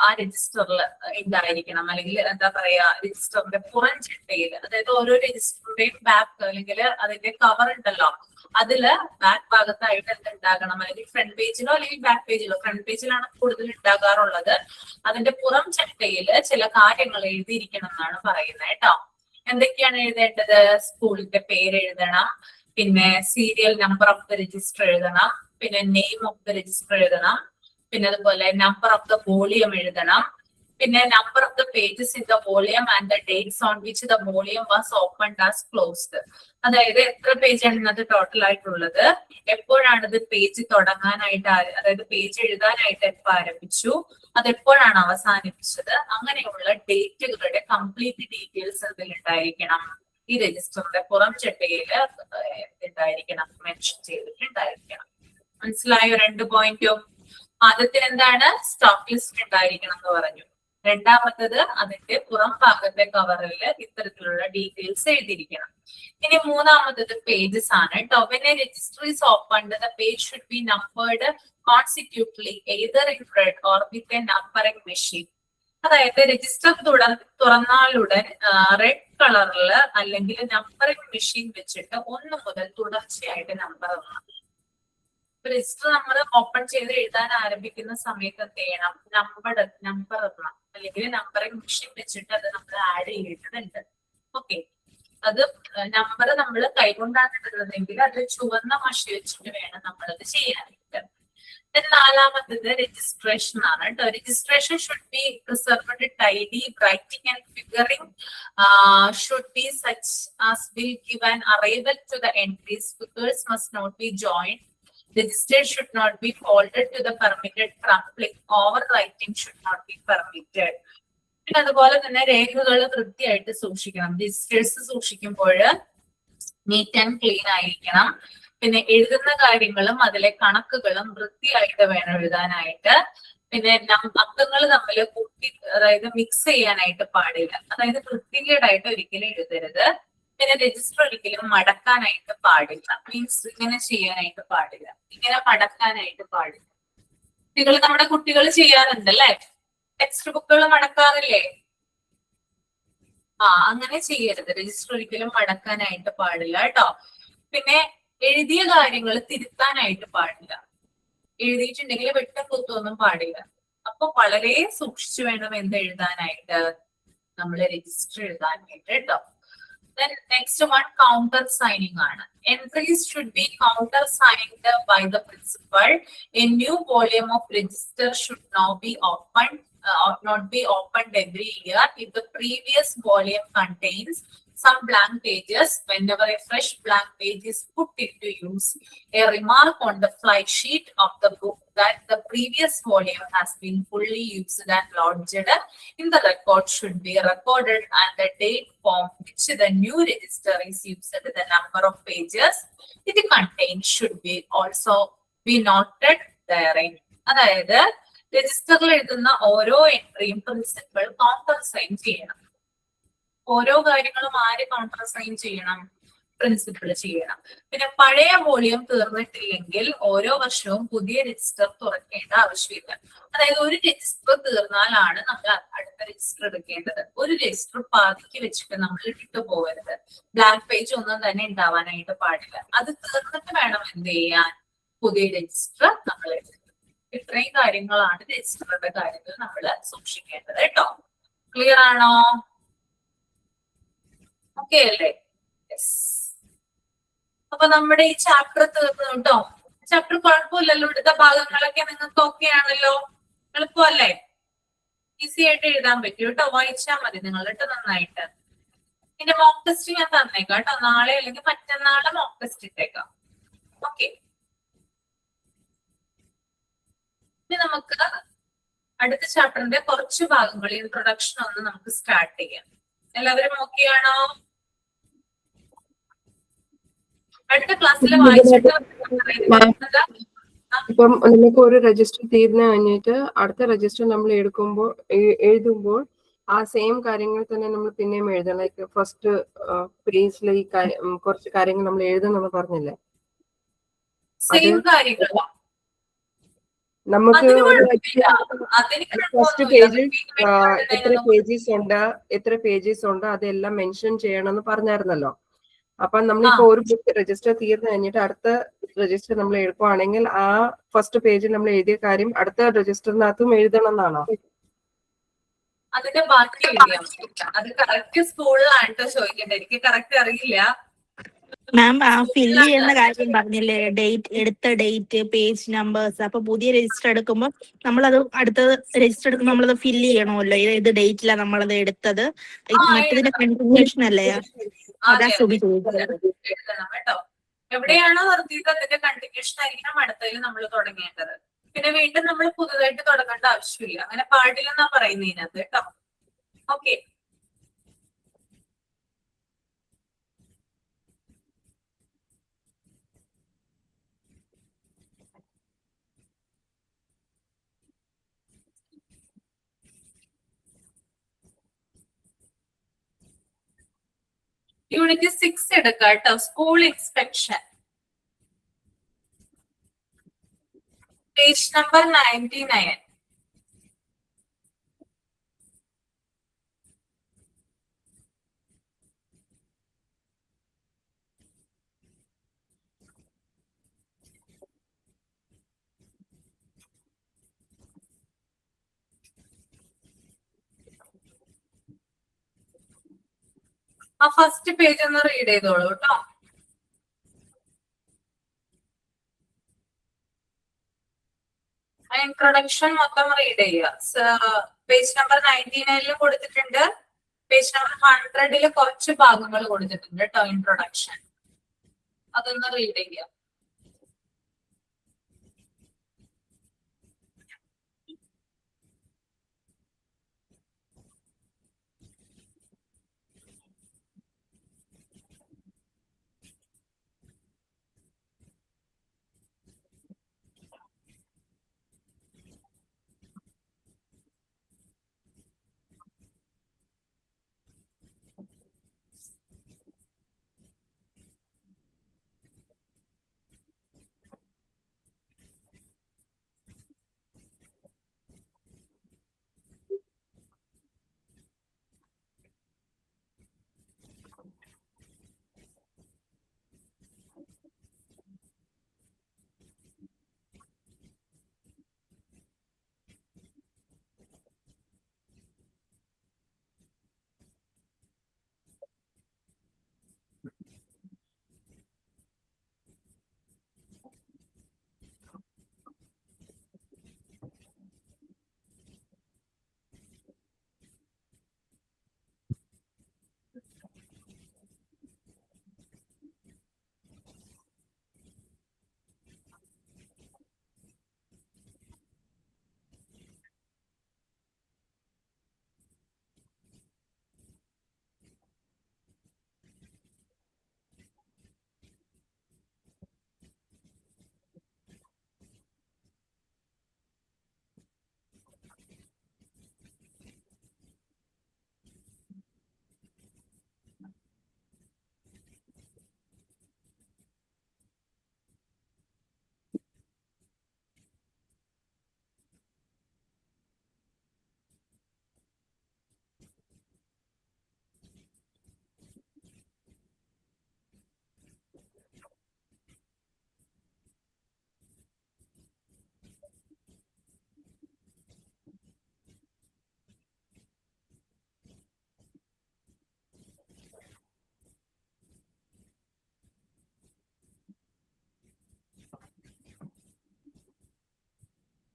ആ രജിസ്റ്ററിൽ ഉണ്ടായിരിക്കണം. അല്ലെങ്കിൽ എന്താ പറയാ, രജിസ്റ്ററിന്റെ പുറം ചിട്ടയിൽ, അതായത് ഓരോ രജിസ്റ്ററിന്റെയും ബാക്ക് അല്ലെങ്കിൽ അതിന്റെ കവർ ഉണ്ടല്ലോ, അതില് ബാക്ക് ഭാഗത്തായിട്ട് എന്തുണ്ടാകണം, അല്ലെങ്കിൽ ഫ്രണ്ട് പേജിലോ അല്ലെങ്കിൽ ബാക്ക് പേജിലോ, ഫ്രണ്ട് പേജിലാണ് കൂടുതൽ ഉണ്ടാകാറുള്ളത്. അതിന്റെ പുറം ചിട്ടയിൽ ചില കാര്യങ്ങൾ എഴുതിയിരിക്കണം എന്നാണ് പറയുന്നത് കേട്ടോ. എന്തൊക്കെയാണ് എഴുതേണ്ടത്? സ്കൂളിന്റെ പേര് എഴുതണം, പിന്നെ serial number of the register എഴുതണം, പിന്നെ നെയിം ഓഫ് ദ രജിസ്റ്റർ എഴുതണം, പിന്നെ അതുപോലെ നമ്പർ ഓഫ് ദ വോളിയം എഴുതണം, പിന്നെ number of the pages in the volume and the dates on which the volume was opened as closed. അതായത് എത്ര പേജാണ് ഇന്നത്തെ ടോട്ടൽ ആയിട്ടുള്ളത്, എപ്പോഴാണ് ഇത് പേജ് തുടങ്ങാനായിട്ട് അതായത് പേജ് എഴുതാനായിട്ട് എപ്പോൾ ആരംഭിച്ചു, അതെപ്പോഴാണ് അവസാനിപ്പിച്ചത്, അങ്ങനെയുള്ള ഡേറ്റുകളുടെ കംപ്ലീറ്റ് ഡീറ്റെയിൽസ് അതിൽ ഉണ്ടായിരിക്കണം. ഈ രജിസ്റ്ററിന്റെ പുറം ചട്ടയിൽ ഉണ്ടായിരിക്കണം, മെൻഷൻ ചെയ്തിട്ടുണ്ടായിരിക്കണം. മനസ്സിലായോ 2 പോയിന്റും? ആദ്യത്തിന് എന്താണ്, സ്റ്റോക്ക് ലിസ്റ്റ് ഉണ്ടായിരിക്കണം എന്ന് പറഞ്ഞു. രണ്ടാമത്തത് അതിന്റെ പുറം ഭാഗത്തെ കവറിൽ ഇത്തരത്തിലുള്ള ഡീറ്റെയിൽസ് എഴുതിയിരിക്കണം. ഇനി മൂന്നാമത്തത് പേജസ് ആണ് കേട്ടോ. When a register is opened, the page should be numbered consecutively either in red or with a numbering machine. അതായത് രജിസ്റ്റർ തുറന്നാലുടൻ റെഡ് കളറിൽ അല്ലെങ്കിൽ നമ്പറിംഗ് മെഷീൻ വെച്ചിട്ട് 1 മുതൽ തുടർച്ചയായിട്ട് നമ്പർ ഇടണം. രജിസ്റ്റർ നമ്മൾ ഓപ്പൺ ചെയ്ത് എഴുതാൻ ആരംഭിക്കുന്ന സമയത്ത് എന്ത് ചെയ്യണം, നമ്പർ ഇടണം, അല്ലെങ്കിൽ നമ്പറിംഗ് മെഷീൻ വെച്ചിട്ട് അത് നമ്മൾ ആഡ് ചെയ്തിട്ടുണ്ട്. ഓക്കെ, അത് നമ്പർ നമ്മൾ കൈകൊണ്ടാണ് ഇടുന്നതെങ്കിൽ അത് ചുവന്ന മഷി വെച്ചിട്ട് വേണം നമ്മളത് ചെയ്യാനായിട്ട്. നാലാമത്തത് രജിസ്ട്രേഷൻ ആണ് കേട്ടോ. Registration should be preserved tidy, writing and figuring should be such as will give an arrival to the entries. Figures must not be joined. Register should not be folded to the permitted crumpling. Overwriting should not be permitted. പിന്നെ അതുപോലെ തന്നെ രേഖകൾ കൃത്യമായിട്ട് സൂക്ഷിക്കണം. Registers സൂക്ഷിക്കുമ്പോൾ neat and clean ആയിരിക്കണം. പിന്നെ എഴുതുന്ന കാര്യങ്ങളും അതിലെ കണക്കുകളും വൃത്തിയായിട്ട് വേണം എഴുതാനായിട്ട്. പിന്നെ അക്കങ്ങൾ തമ്മിൽ കൂട്ടി അതായത് മിക്സ് ചെയ്യാനായിട്ട് പാടില്ല. അതായത് വൃത്തികേടായിട്ട് ഒരിക്കലും എഴുതരുത്. പിന്നെ രജിസ്റ്റർ ഒരിക്കലും മടക്കാനായിട്ട് പാടില്ല. മീൻസ് ഇങ്ങനെ ചെയ്യാനായിട്ട് പാടില്ല, ഇങ്ങനെ മടക്കാനായിട്ട് പാടില്ല. നമ്മുടെ കുട്ടികൾ ചെയ്യാറുണ്ട് അല്ലെ, ടെക്സ്റ്റ് ബുക്കുകൾ മടക്കാറില്ലേ? അങ്ങനെ ചെയ്യരുത്. രജിസ്റ്റർ ഒരിക്കലും മടക്കാനായിട്ട് പാടില്ല കേട്ടോ. പിന്നെ എഴുതിയ കാര്യങ്ങൾ തിരുത്താനായിട്ട് പാടില്ല. എഴുതിയിട്ടുണ്ടെങ്കിൽ വെട്ടും കുത്തൊന്നും പാടില്ല. അപ്പൊ വളരെ സൂക്ഷിച്ചു വേണം എന്ത് എഴുതാനായിട്ട്, നമ്മൾ രജിസ്റ്റർ എഴുതാനായിട്ട് കേട്ടോ. Then next one, counter signing ആണ്. Entries should be counter signed by the principal. A new volume of register should now be opened, not be opened every year if the previous volume contains some blank pages. Whenever a fresh blank page is put into use, a remark on the fly sheet of the book that the previous volume has been fully used and lodged in the record should be recorded, and the date from which the new register is used, the number of pages it contains should be also be noted therein. അതായത് രജിസ്റ്ററിൽ എഴുതുന്ന ഓരോ എൻട്രിയും principal counter sign ചെയ്യണം. ഓരോ കാര്യങ്ങളും ആര് counter sign ചെയ്യണം? പ്രിൻസിപ്പൾ ചെയ്യണം. പിന്നെ പഴയ വോളിയം തീർന്നിട്ടില്ലെങ്കിൽ ഓരോ വർഷവും പുതിയ രജിസ്റ്റർ തുറക്കേണ്ട ആവശ്യമില്ല. അതായത് ഒരു രജിസ്റ്റർ തീർന്നാലാണ് നമ്മൾ അടുത്ത രജിസ്റ്റർ എടുക്കേണ്ടത്. ഒരു രജിസ്റ്റർ പാതിക്ക് വെച്ചിട്ട് നമ്മൾ ഇട്ടിട്ട് പോകരുത്. ബ്ലാങ്ക് പേജ് ഒന്നും തന്നെ ഉണ്ടാവാനായിട്ട് പാടില്ല. അത് തീർന്നിട്ട് വേണം എന്ത് ചെയ്യാൻ, പുതിയ രജിസ്റ്റർ നമ്മൾ എടുക്കുന്നത്. ഇത്രയും കാര്യങ്ങളാണ് രജിസ്റ്ററുടെ കാര്യത്തിൽ നമ്മൾ സൂക്ഷിക്കേണ്ടത് കേട്ടോ. ക്ലിയർ ആണോ? ഓക്കെ അല്ലേ? യെസ്. അപ്പൊ നമ്മുടെ ഈ ചാപ്റ്റർ തീർന്നു കേട്ടോ. ചാപ്റ്റർ കുഴപ്പമില്ലല്ലോ, ഇവിടുത്തെ ഭാഗങ്ങളൊക്കെ നിങ്ങൾക്ക് ഓക്കെ ആണല്ലോ, എളുപ്പമല്ലേ? ഈസി ആയിട്ട് എഴുതാൻ പറ്റും കേട്ടോ. വായിച്ചാൽ മതി നിങ്ങൾ കേട്ടോ നന്നായിട്ട്. പിന്നെ മോക്ക് ടെസ്റ്റ് ഞാൻ തന്നേക്കാം കേട്ടോ. നാളെ അല്ലെങ്കിൽ മറ്റന്നാളെ മോക്ക് ടെസ്റ്റ് ഇട്ടേക്കാം. ഓക്കെ, ഇനി നമുക്ക് അടുത്ത ചാപ്റ്ററിന്റെ കുറച്ച് ഭാഗങ്ങൾ ഇൻട്രൊഡക്ഷൻ ഒന്ന് നമുക്ക് സ്റ്റാർട്ട് ചെയ്യാം. എല്ലാവരും ഓക്കെ ആണോ? അടുത്ത ക്ലാസ്സിൽ വായിച്ചിട്ട് ഇപ്പം നമുക്ക് ഒരു രജിസ്റ്റർ തീർന്നു കഴിഞ്ഞിട്ട് അടുത്ത രജിസ്റ്റർ നമ്മൾ എഴുതുമ്പോൾ ആ സെയിം കാര്യങ്ങൾ തന്നെ നമ്മൾ പിന്നെയും എഴുതണം. ലൈക്ക് ഫസ്റ്റ് പേജിൽ ഈ കുറച്ച് കാര്യങ്ങൾ നമ്മൾ എഴുതണമെന്ന് പറഞ്ഞില്ലേ, സെയിം കാര്യങ്ങൾ നമുക്ക് ഫസ്റ്റ് പേജിൽ എത്ര പേജസ് ഉണ്ട് അതെല്ലാം മെൻഷൻ ചെയ്യണമെന്ന് പറഞ്ഞായിരുന്നല്ലോ. അപ്പൊ നമ്മളിപ്പോ ഒരു ബുക്ക് രജിസ്റ്റർ തീർന്നു കഴിഞ്ഞിട്ട് അടുത്ത രജിസ്റ്റർ നമ്മൾ എടുക്കുവാണെങ്കിൽ ആ ഫസ്റ്റ് പേജിൽ നമ്മൾ എഴുതിയ കാര്യം അടുത്ത രജിസ്റ്ററിനകത്തും എഴുതണം എന്നാണോ? അതിന്റെ ബാക്കി എഴുതിയാൽ മതി. അത് കറക്റ്റ് സ്കൂളിലാണ് ചോദിക്കേണ്ടത്. എനിക്ക് കറക്റ്റ് അറിയില്ല. മാം ആ ഫില്ല് ചെയ്യുന്ന കാര്യം പറഞ്ഞില്ലേ, ഡേറ്റ്, എടുത്ത ഡേറ്റ്, പേജ് നമ്പേഴ്സ്. അപ്പൊ പുതിയ രജിസ്റ്റർ എടുക്കുമ്പോൾ നമ്മളത് അടുത്തത് രജിസ്റ്റർ എടുക്കുമ്പോൾ നമ്മളത് ഫില്ല് ചെയ്യണമല്ലോ, ഏത് ഡേറ്റിലാണ് നമ്മളത് എടുത്തത്. മറ്റതിന്റെ കണ്ടിന്യൂഷൻ അല്ലേ? അതാ അതെ സുബി ചോദിച്ചത്. എഴുതണം കേട്ടോ. എവിടെയാണോ നിർത്തിയത് അതിന്റെ കണ്ടിന്യൂഷൻ ആയിരിക്കണം അടുത്തതിൽ നമ്മൾ തുടങ്ങേണ്ടത്. പിന്നെ വീണ്ടും നമ്മൾ പുതുതായിട്ട് തുടങ്ങേണ്ട ആവശ്യമില്ല. അങ്ങനെ പാടില്ലെന്നാ പറയുന്നതിനകത്ത് കേട്ടോ. ഓക്കെ. യൂണിറ്റ് 6 എടുക്കാം കേട്ടോ. School inspection, page number 99. ആ ഫസ്റ്റ് പേജ് ഒന്ന് റീഡ് ചെയ്തോളൂ കേട്ടോ. ഇൻട്രൊഡക്ഷൻ മൊത്തം റീഡ് ചെയ്യുക. പേജ് നമ്പർ 99 കൊടുത്തിട്ടുണ്ട്. പേജ് നമ്പർ 100 കുറച്ച് ഭാഗങ്ങൾ കൊടുത്തിട്ടുണ്ട് കേട്ടോ. ഇൻട്രൊഡക്ഷൻ അതൊന്ന് റീഡ് ചെയ്യുക.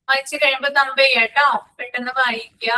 വായിച്ചു കഴിയുമ്പോ തമ്പ് കേട്ടോ. പെട്ടെന്ന് വായിക്കുക.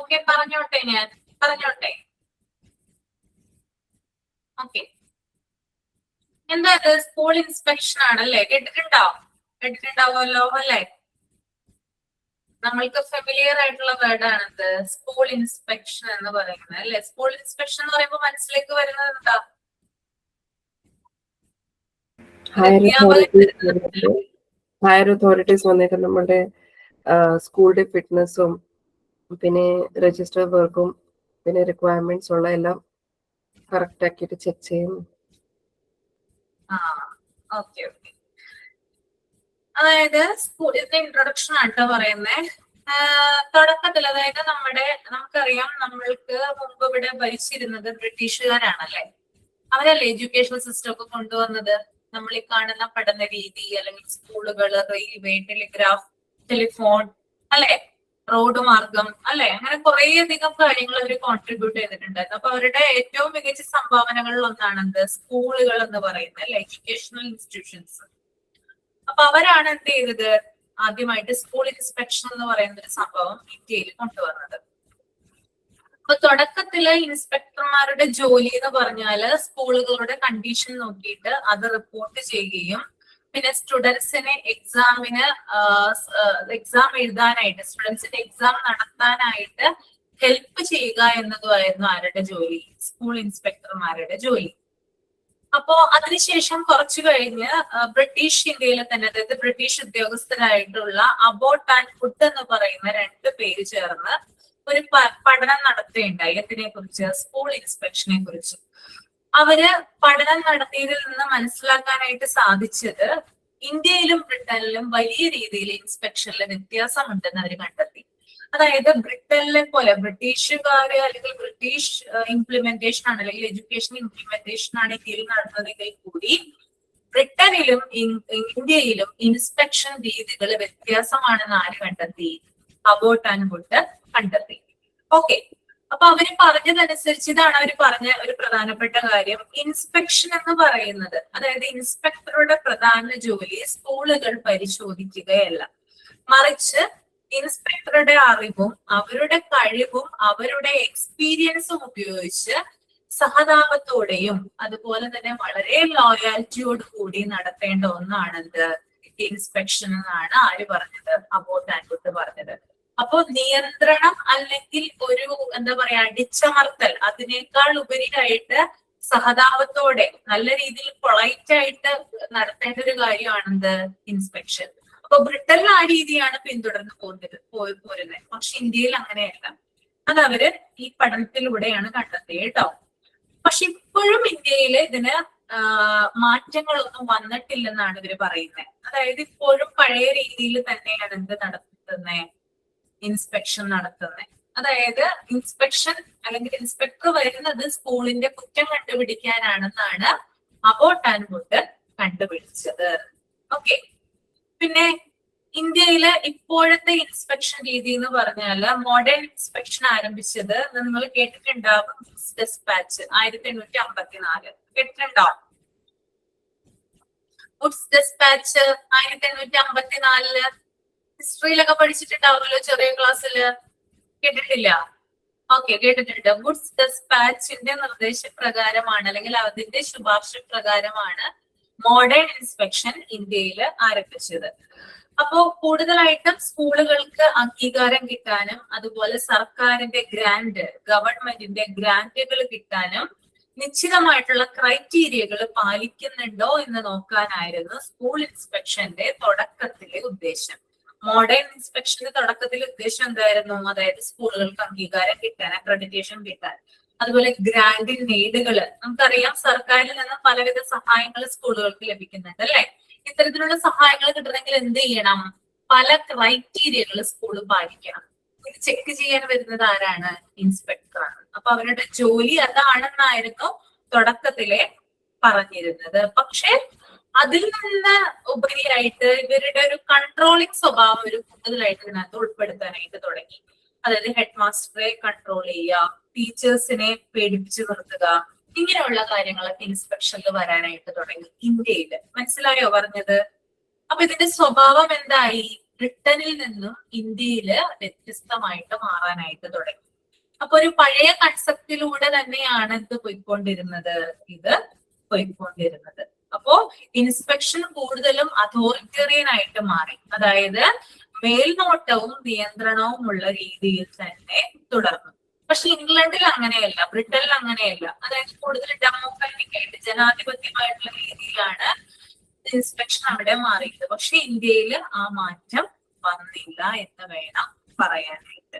ഓക്കെ, പറഞ്ഞോട്ടെ, ഞാൻ പറഞ്ഞോട്ടെ. ഓക്കെ, എന്താ ഇത്? സ്കൂൾ ഇൻസ്പെക്ഷൻ ആണല്ലേ? കേട്ടിട്ടുണ്ടാവുമല്ലോ അല്ലെ? നമ്മൾക്ക് ഫെമിലിയർ ആയിട്ടുള്ള വേർഡ് ആണിത്, സ്കൂൾ ഇൻസ്പെക്ഷൻ എന്ന് പറയുന്നത് അല്ലെ? സ്കൂൾ ഇൻസ്പെക്ഷൻ എന്ന് പറയുമ്പോൾ മനസ്സിലേക്ക് വരുന്നത് എന്താ? ഹയർ അതോറിറ്റീസ് വന്നിട്ട് നമ്മുടെ സ്കൂളിന്റെ ഫിറ്റ്നസും പിന്നെ രജിസ്റ്റർ വർക്കും പിന്നെ റിക്വയർമെന്റ്സ് ഉള്ള എല്ലാം കറക്റ്റ് ആക്കിയിട്ട് ചെക്ക് ചെയ്യും. Okay okay. അതായത് സ്കൂളിന്റെ ഇൻട്രൊഡക്ഷൻ ആട്ടോ പറയുന്നേ. തുടക്കത്തിൽ അതായത് നമുക്കറിയാം, നമ്മൾക്ക് മുമ്പ് ഇവിടെ ഭരിച്ചിരുന്നത് ബ്രിട്ടീഷുകാരാണല്ലേ? അവരല്ലേ എഡ്യൂക്കേഷൻ സിസ്റ്റം ഒക്കെ കൊണ്ടുവന്നത്? നമ്മൾ ഈ കാണുന്ന പഠന രീതി അല്ലെങ്കിൽ സ്കൂളുകൾ, റെയിൽവേ, ടെലിഗ്രാഫ്, ടെലിഫോൺ അല്ലെ, റോഡ് മാർഗം അല്ലെ, അങ്ങനെ കുറെ അധികം കാര്യങ്ങൾ അവർ കോൺട്രിബ്യൂട്ട് ചെയ്തിട്ടുണ്ടായിരുന്നു. അപ്പൊ അവരുടെ ഏറ്റവും മികച്ച സംഭാവനകളിൽ ഒന്നാണ് എന്ത്? സ്കൂളുകൾ എന്ന് പറയുന്നത് അല്ലെ, എഡ്യൂക്കേഷണൽ ഇൻസ്റ്റിറ്റ്യൂഷൻസ്. അപ്പൊ അവരാണ് എന്ത് ചെയ്തത്? ആദ്യമായിട്ട് സ്കൂൾ ഇൻസ്പെക്ഷൻ എന്ന് പറയുന്ന ഒരു സംഭവം ഇന്ത്യയിൽ കൊണ്ടുവന്നത്. അപ്പൊ തുടക്കത്തില് ഇൻസ്പെക്ടർമാരുടെ ജോലി എന്ന് പറഞ്ഞാല് സ്കൂളുകളുടെ കണ്ടീഷൻ നോക്കിയിട്ട് അത് റിപ്പോർട്ട് ചെയ്യുകയും പിന്നെ സ്റ്റുഡൻസിനെ എക്സാം എഴുതാനായിട്ട്, സ്റ്റുഡൻസിന്റെ എക്സാം നടത്താനായിട്ട് ഹെൽപ്പ് ചെയ്യുക എന്നതുമായിരുന്നു ആരുടെ ജോലി? സ്കൂൾ ഇൻസ്പെക്ടർമാരുടെ ജോലി. അപ്പോ അതിനുശേഷം കുറച്ചു കഴിഞ്ഞ് ബ്രിട്ടീഷ് ഇന്ത്യയിൽ തന്നെ, അതായത് ബ്രിട്ടീഷ് ഉദ്യോഗസ്ഥരായിട്ടുള്ള അബോട്ട് ആൻഡ് ഫുഡ് എന്ന് പറയുന്ന 2 പേര് ചേർന്ന് ഒരു പഠനം നടത്തുകയുണ്ടായി. അതിനെ കുറിച്ച്, സ്കൂൾ ഇൻസ്പെക്ഷനെ കുറിച്ച്. അവര് പഠനം നടത്തിയതിൽ നിന്ന് മനസ്സിലാക്കാനായിട്ട് സാധിച്ചത് ഇന്ത്യയിലും ബ്രിട്ടനിലും വലിയ രീതിയിൽ ഇൻസ്പെക്ഷനിൽ വ്യത്യാസമുണ്ടെന്ന് അവർ കണ്ടെത്തി. അതായത് ബ്രിട്ടനിലെ പോലെ ബ്രിട്ടീഷുകാര് അല്ലെങ്കിൽ ബ്രിട്ടീഷ് ഇംപ്ലിമെന്റേഷൻ ആണ്, അല്ലെങ്കിൽ എഡ്യൂക്കേഷൻ ഇംപ്ലിമെന്റേഷൻ ആണ് ഇന്ത്യയിൽ നടന്നതെങ്കിൽ കൂടി ബ്രിട്ടനിലും ഇന്ത്യയിലും ഇൻസ്പെക്ഷൻ രീതികൾ വ്യത്യാസമാണെന്ന് ആര് കണ്ടെത്തി? അബോട്ട് ആൻഡ് വുഡ് കണ്ടെത്തി. ഓക്കെ, അപ്പൊ അവര് പറഞ്ഞതനുസരിച്ച് ഇതാണ് അവർ പറഞ്ഞ ഒരു പ്രധാനപ്പെട്ട കാര്യം. ഇൻസ്പെക്ഷൻ എന്ന് പറയുന്നത്, അതായത് ഇൻസ്പെക്ടറുടെ പ്രധാന ജോലി സ്കൂളുകൾ പരിശോധിക്കുകയല്ല, മറിച്ച് ഇൻസ്പെക്ടറുടെ അറിവും അവരുടെ കഴിവും അവരുടെ എക്സ്പീരിയൻസും ഉപയോഗിച്ച് സഹതാപത്തോടെയും അതുപോലെ തന്നെ വളരെ ലോയാലിറ്റിയോട് കൂടി നടത്തേണ്ട ഒന്നാണെന്ത്? ഇൻസ്പെക്ഷൻ എന്നാണ് ആര് പറഞ്ഞത്? അബോട്ട് ആൻഡ് വുഡ് പറഞ്ഞത്. അപ്പോ നിയന്ത്രണം അല്ലെങ്കിൽ ഒരു എന്താ പറയാ അടിച്ചമർത്തൽ, അതിനേക്കാൾ ഉപരിയായിട്ട് സഹതാപത്തോടെ നല്ല രീതിയിൽ പൊളൈറ്റ് ആയിട്ട് നടത്തേണ്ട ഒരു കാര്യമാണെന്ത്? ഇൻസ്പെക്ഷൻ. അപ്പൊ ബ്രിട്ടനിൽ ആ രീതിയാണ് പിന്തുടർന്ന് പോരുന്നത്. പക്ഷെ ഇന്ത്യയിൽ അങ്ങനെയല്ല. അതവര് ഈ പഠനത്തിലൂടെയാണ് കണ്ടെത്തിയത് കേട്ടോ. പക്ഷെ ഇപ്പോഴും ഇന്ത്യയിൽ ഇതിന് മാറ്റങ്ങളൊന്നും വന്നിട്ടില്ലെന്നാണ് ഇവര് പറയുന്നത്. അതായത് ഇപ്പോഴും പഴയ രീതിയിൽ തന്നെയാണ് എന്ത് നടത്തുന്നത്? ഇൻസ്പെക്ഷൻ നടത്തുന്നത്. അതായത് ഇൻസ്പെക്ഷൻ അല്ലെങ്കിൽ ഇൻസ്പെക്ടർ വരുന്നത് സ്കൂളിന്റെ കുറ്റം കണ്ടുപിടിക്കാനാണെന്നാണ് അബോട്ട് ആൻഡ് വുഡ് കണ്ടുപിടിച്ചത്. ഓക്കെ, പിന്നെ ഇന്ത്യയിലെ ഇപ്പോഴത്തെ ഇൻസ്പെക്ഷൻ രീതി എന്ന് പറഞ്ഞാല് മോഡേൺ ഇൻസ്പെക്ഷൻ ആരംഭിച്ചത് നിങ്ങൾ കേട്ടിട്ടുണ്ടാവും, ഡെസ്പാച്ച് 1854 കേട്ടിട്ടുണ്ടാവും. ഗുഡ്സ് ഡെസ്പാച്ച് 1854 ഹിസ്റ്ററിയിലൊക്കെ പഠിച്ചിട്ടുണ്ടാവുമല്ലോ ചെറിയ ക്ലാസ്സില്, കേട്ടിട്ടില്ല? ഓക്കെ, കേട്ടിട്ടുണ്ട്. ഗുഡ്സ് ഡെസ്പാച്ചിന്റെ നിർദ്ദേശപ്രകാരമാണ് അല്ലെങ്കിൽ അതിന്റെ ശുപാർശ പ്രകാരമാണ് മോഡേൺ ഇൻസ്പെക്ഷൻ ഇന്ത്യയിൽ ആരംഭിച്ചത്. അപ്പോ കൂടുതലായിട്ടും സ്കൂളുകൾക്ക് അംഗീകാരം കിട്ടാനും അതുപോലെ സർക്കാരിന്റെ ഗ്രാന്റ്, ഗവൺമെന്റിന്റെ ഗ്രാന്റുകൾ കിട്ടാനും നിശ്ചിതമായിട്ടുള്ള ക്രൈറ്റീരിയകൾ പാലിക്കുന്നുണ്ടോ എന്ന് നോക്കാനായിരുന്നു സ്കൂൾ ഇൻസ്പെക്ഷന്റെ തുടക്കത്തിലെ ഉദ്ദേശം. മോഡേൺ ഇൻസ്പെക്ഷന്റെ തുടക്കത്തിലെ ഉദ്ദേശം എന്തായിരുന്നു? അതായത് സ്കൂളുകൾക്ക് അംഗീകാരം കിട്ടാൻ, അക്രഡിറ്റേഷൻ കിട്ടാൻ, അതുപോലെ ഗ്രാൻഡിൽ നേടുകള്. നമുക്കറിയാം സർക്കാരിൽ നിന്ന് പലവിധ സഹായങ്ങൾ സ്കൂളുകൾക്ക് ലഭിക്കുന്നുണ്ട് അല്ലെ? ഇത്തരത്തിലുള്ള സഹായങ്ങൾ കിട്ടണമെങ്കിൽ എന്ത് ചെയ്യണം? പല ക്രൈറ്റീരിയകൾ സ്കൂൾ പാലിക്കണം. ഇത് ചെക്ക് ചെയ്യാൻ വരുന്നത് ആരാണ്? ഇൻസ്പെക്ടറാണ്. അപ്പൊ അവരുടെ ജോലി അതാണെന്നായിരുന്നു തുടക്കത്തിലെ പറഞ്ഞിരുന്നത്. പക്ഷെ അതിൽ നിന്ന് ഉപരിയായിട്ട് ഇവരുടെ ഒരു കൺട്രോളിങ് സ്വഭാവം ഒരു കൂടുതലായിട്ട് ഇതിനകത്ത് ഉൾപ്പെടുത്താനായിട്ട് തുടങ്ങി. അതായത് ഹെഡ് മാസ്റ്ററെ കൺട്രോൾ ചെയ്യുക, ടീച്ചേഴ്സിനെ പേടിപ്പിച്ചു നിർത്തുക, ഇങ്ങനെയുള്ള കാര്യങ്ങളൊക്കെ ഇൻസ്പെക്ഷനിൽ വരാനായിട്ട് തുടങ്ങി ഇന്ത്യയില്. മനസ്സിലായോ പറഞ്ഞത്? അപ്പൊ ഇതിന്റെ സ്വഭാവം എന്തായി? ബ്രിട്ടനിൽ നിന്നും ഇന്ത്യയില് വ്യത്യസ്തമായിട്ട് മാറാനായിട്ട് തുടങ്ങി. അപ്പൊ ഒരു പഴയ കൺസെപ്റ്റിലൂടെ തന്നെയാണ് ഇത് പോയിക്കൊണ്ടിരുന്നത്. അപ്പോ ഇൻസ്പെക്ഷൻ കൂടുതലും അതോറിറ്റേറിയൻ ആയിട്ട് മാറി. അതായത് മേൽനോട്ടവും നിയന്ത്രണവും ഉള്ള രീതിയിൽ തന്നെ തുടർന്നു. പക്ഷെ ഇംഗ്ലണ്ടിൽ അങ്ങനെയല്ല, ബ്രിട്ടനിൽ അങ്ങനെയല്ല. അതായത് കൂടുതൽ ഡെമോക്രാറ്റിക് ആയിട്ട് ജനാധിപത്യമായിട്ടുള്ള രീതിയിലാണ് ഇൻസ്പെക്ഷൻ അവിടെ മാറിയത്. പക്ഷെ ഇന്ത്യയിൽ ആ മാറ്റം വന്നില്ല എന്ന് വേണം പറയാനായിട്ട്.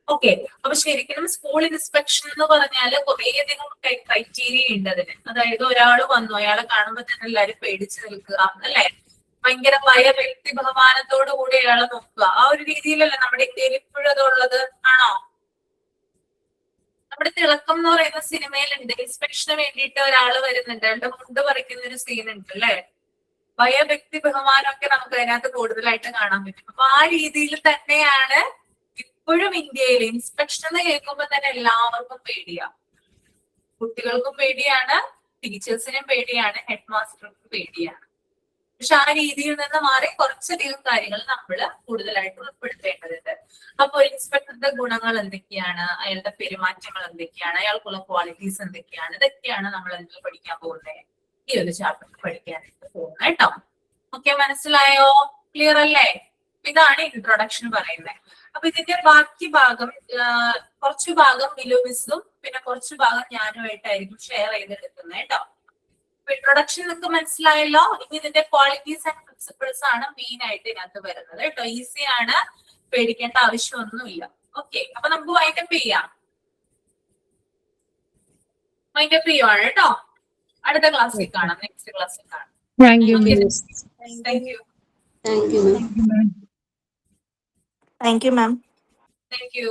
ഓക്കെ, അപ്പൊ ശരിക്കും സ്കൂൾ ഇൻസ്പെക്ഷൻ എന്ന് പറഞ്ഞാല് കുറേയധികം ക്രൈറ്റീരിയ ഉണ്ട് അതിന്. അതായത് ഒരാൾ വന്നു, അയാളെ കാണുമ്പോൾ തന്നെ എല്ലാവരും പേടിച്ചു നിൽക്കുക, അല്ലെ? ഭയങ്കര വ്യക്തി ബഹുമാനത്തോടു കൂടി അയാളെ നോക്കുക. ആ ഒരു രീതിയിലല്ല നമ്മുടെ ഇന്ത്യയിൽ ഇപ്പോഴും അതുള്ളത്, ആണോ? നമ്മുടെ തിളക്കം എന്ന് പറയുന്ന സിനിമയിലുണ്ട്, ഇൻസ്പെക്ഷന് വേണ്ടിയിട്ട് ഒരാൾ വരുന്നുണ്ട്, അയാളുടെ മുണ്ട് പറിക്കുന്ന ഒരു സീൻ ഉണ്ട്, അല്ലെ? വ്യക്തി ബഹുമാനമൊക്കെ നമുക്ക് അതിനകത്ത് കൂടുതലായിട്ട് കാണാൻ പറ്റും. അപ്പൊ ആ രീതിയിൽ തന്നെയാണ് ഇപ്പോഴും ഇന്ത്യയിൽ ഇൻസ്പെക്ഷൻ എന്ന് കേൾക്കുമ്പോൾ തന്നെ എല്ലാവർക്കും പേടിയാ. കുട്ടികൾക്കും പേടിയാണ്, ടീച്ചേഴ്സിനും പേടിയാണ്, ഹെഡ് മാസ്റ്റർക്കും പേടിയാണ്. പക്ഷെ ആ രീതിയിൽ നിന്ന് മാറി കുറച്ചധികം കാര്യങ്ങൾ നമ്മൾ കൂടുതലായിട്ട് ഉൾപ്പെടുത്തേണ്ടതുണ്ട്. അപ്പൊ ഇൻസ്പെക്ടറുടെ ഗുണങ്ങൾ എന്തൊക്കെയാണ്, അയാളുടെ പെരുമാറ്റങ്ങൾ എന്തൊക്കെയാണ്, അയാൾക്കുള്ള ക്വാളിറ്റീസ് എന്തൊക്കെയാണ്, ഇതൊക്കെയാണ് നമ്മൾ എന്തിൽ പഠിക്കാൻ പോകുന്നത്, ഈ ഒരു ചാപ്റ്റർ പഠിക്കാനായിട്ട് പോകുന്നത് കേട്ടോ. ഓക്കെ, മനസ്സിലായോ? ക്ലിയർ അല്ലേ? ഇതാണ് ഇൻട്രൊഡക്ഷൻ പറയുന്നത്. അപ്പൊ ഇതിന്റെ ബാക്കി ഭാഗം, കുറച്ചു ഭാഗം മിലുമിസും പിന്നെ കുറച്ചു ഭാഗം ഞാനുമായിട്ടായിരിക്കും ഷെയർ ചെയ്തെടുക്കുന്നത് കേട്ടോ. ഇൻട്രൊഡക്ഷൻ നിങ്ങൾക്ക് മനസ്സിലായല്ലോ. ഇനി ഇതിന്റെ ക്വാളിറ്റീസ് ആൻഡ് പ്രിൻസിപ്പിൾസ് ആണ് മെയിൻ ആയിട്ട് ഇതിനകത്ത് വരുന്നത് കേട്ടോ. ഈസി ആണ്, പേടിക്കേണ്ട ആവശ്യമൊന്നുമില്ല. ഓക്കെ, അപ്പൊ നമുക്ക് വൈൻഡപ്പ് ചെയ്യാം. വൈൻഡപ്പ് ചെയ്യുവാണ് കേട്ടോ. അടുത്ത ക്ലാസ്സിൽ കാണാം, നെക്സ്റ്റ് ക്ലാസ്സിൽ കാണാം. Thank you miss. Thank you. Thank you ma'am. Thank you ma'am. Thank you.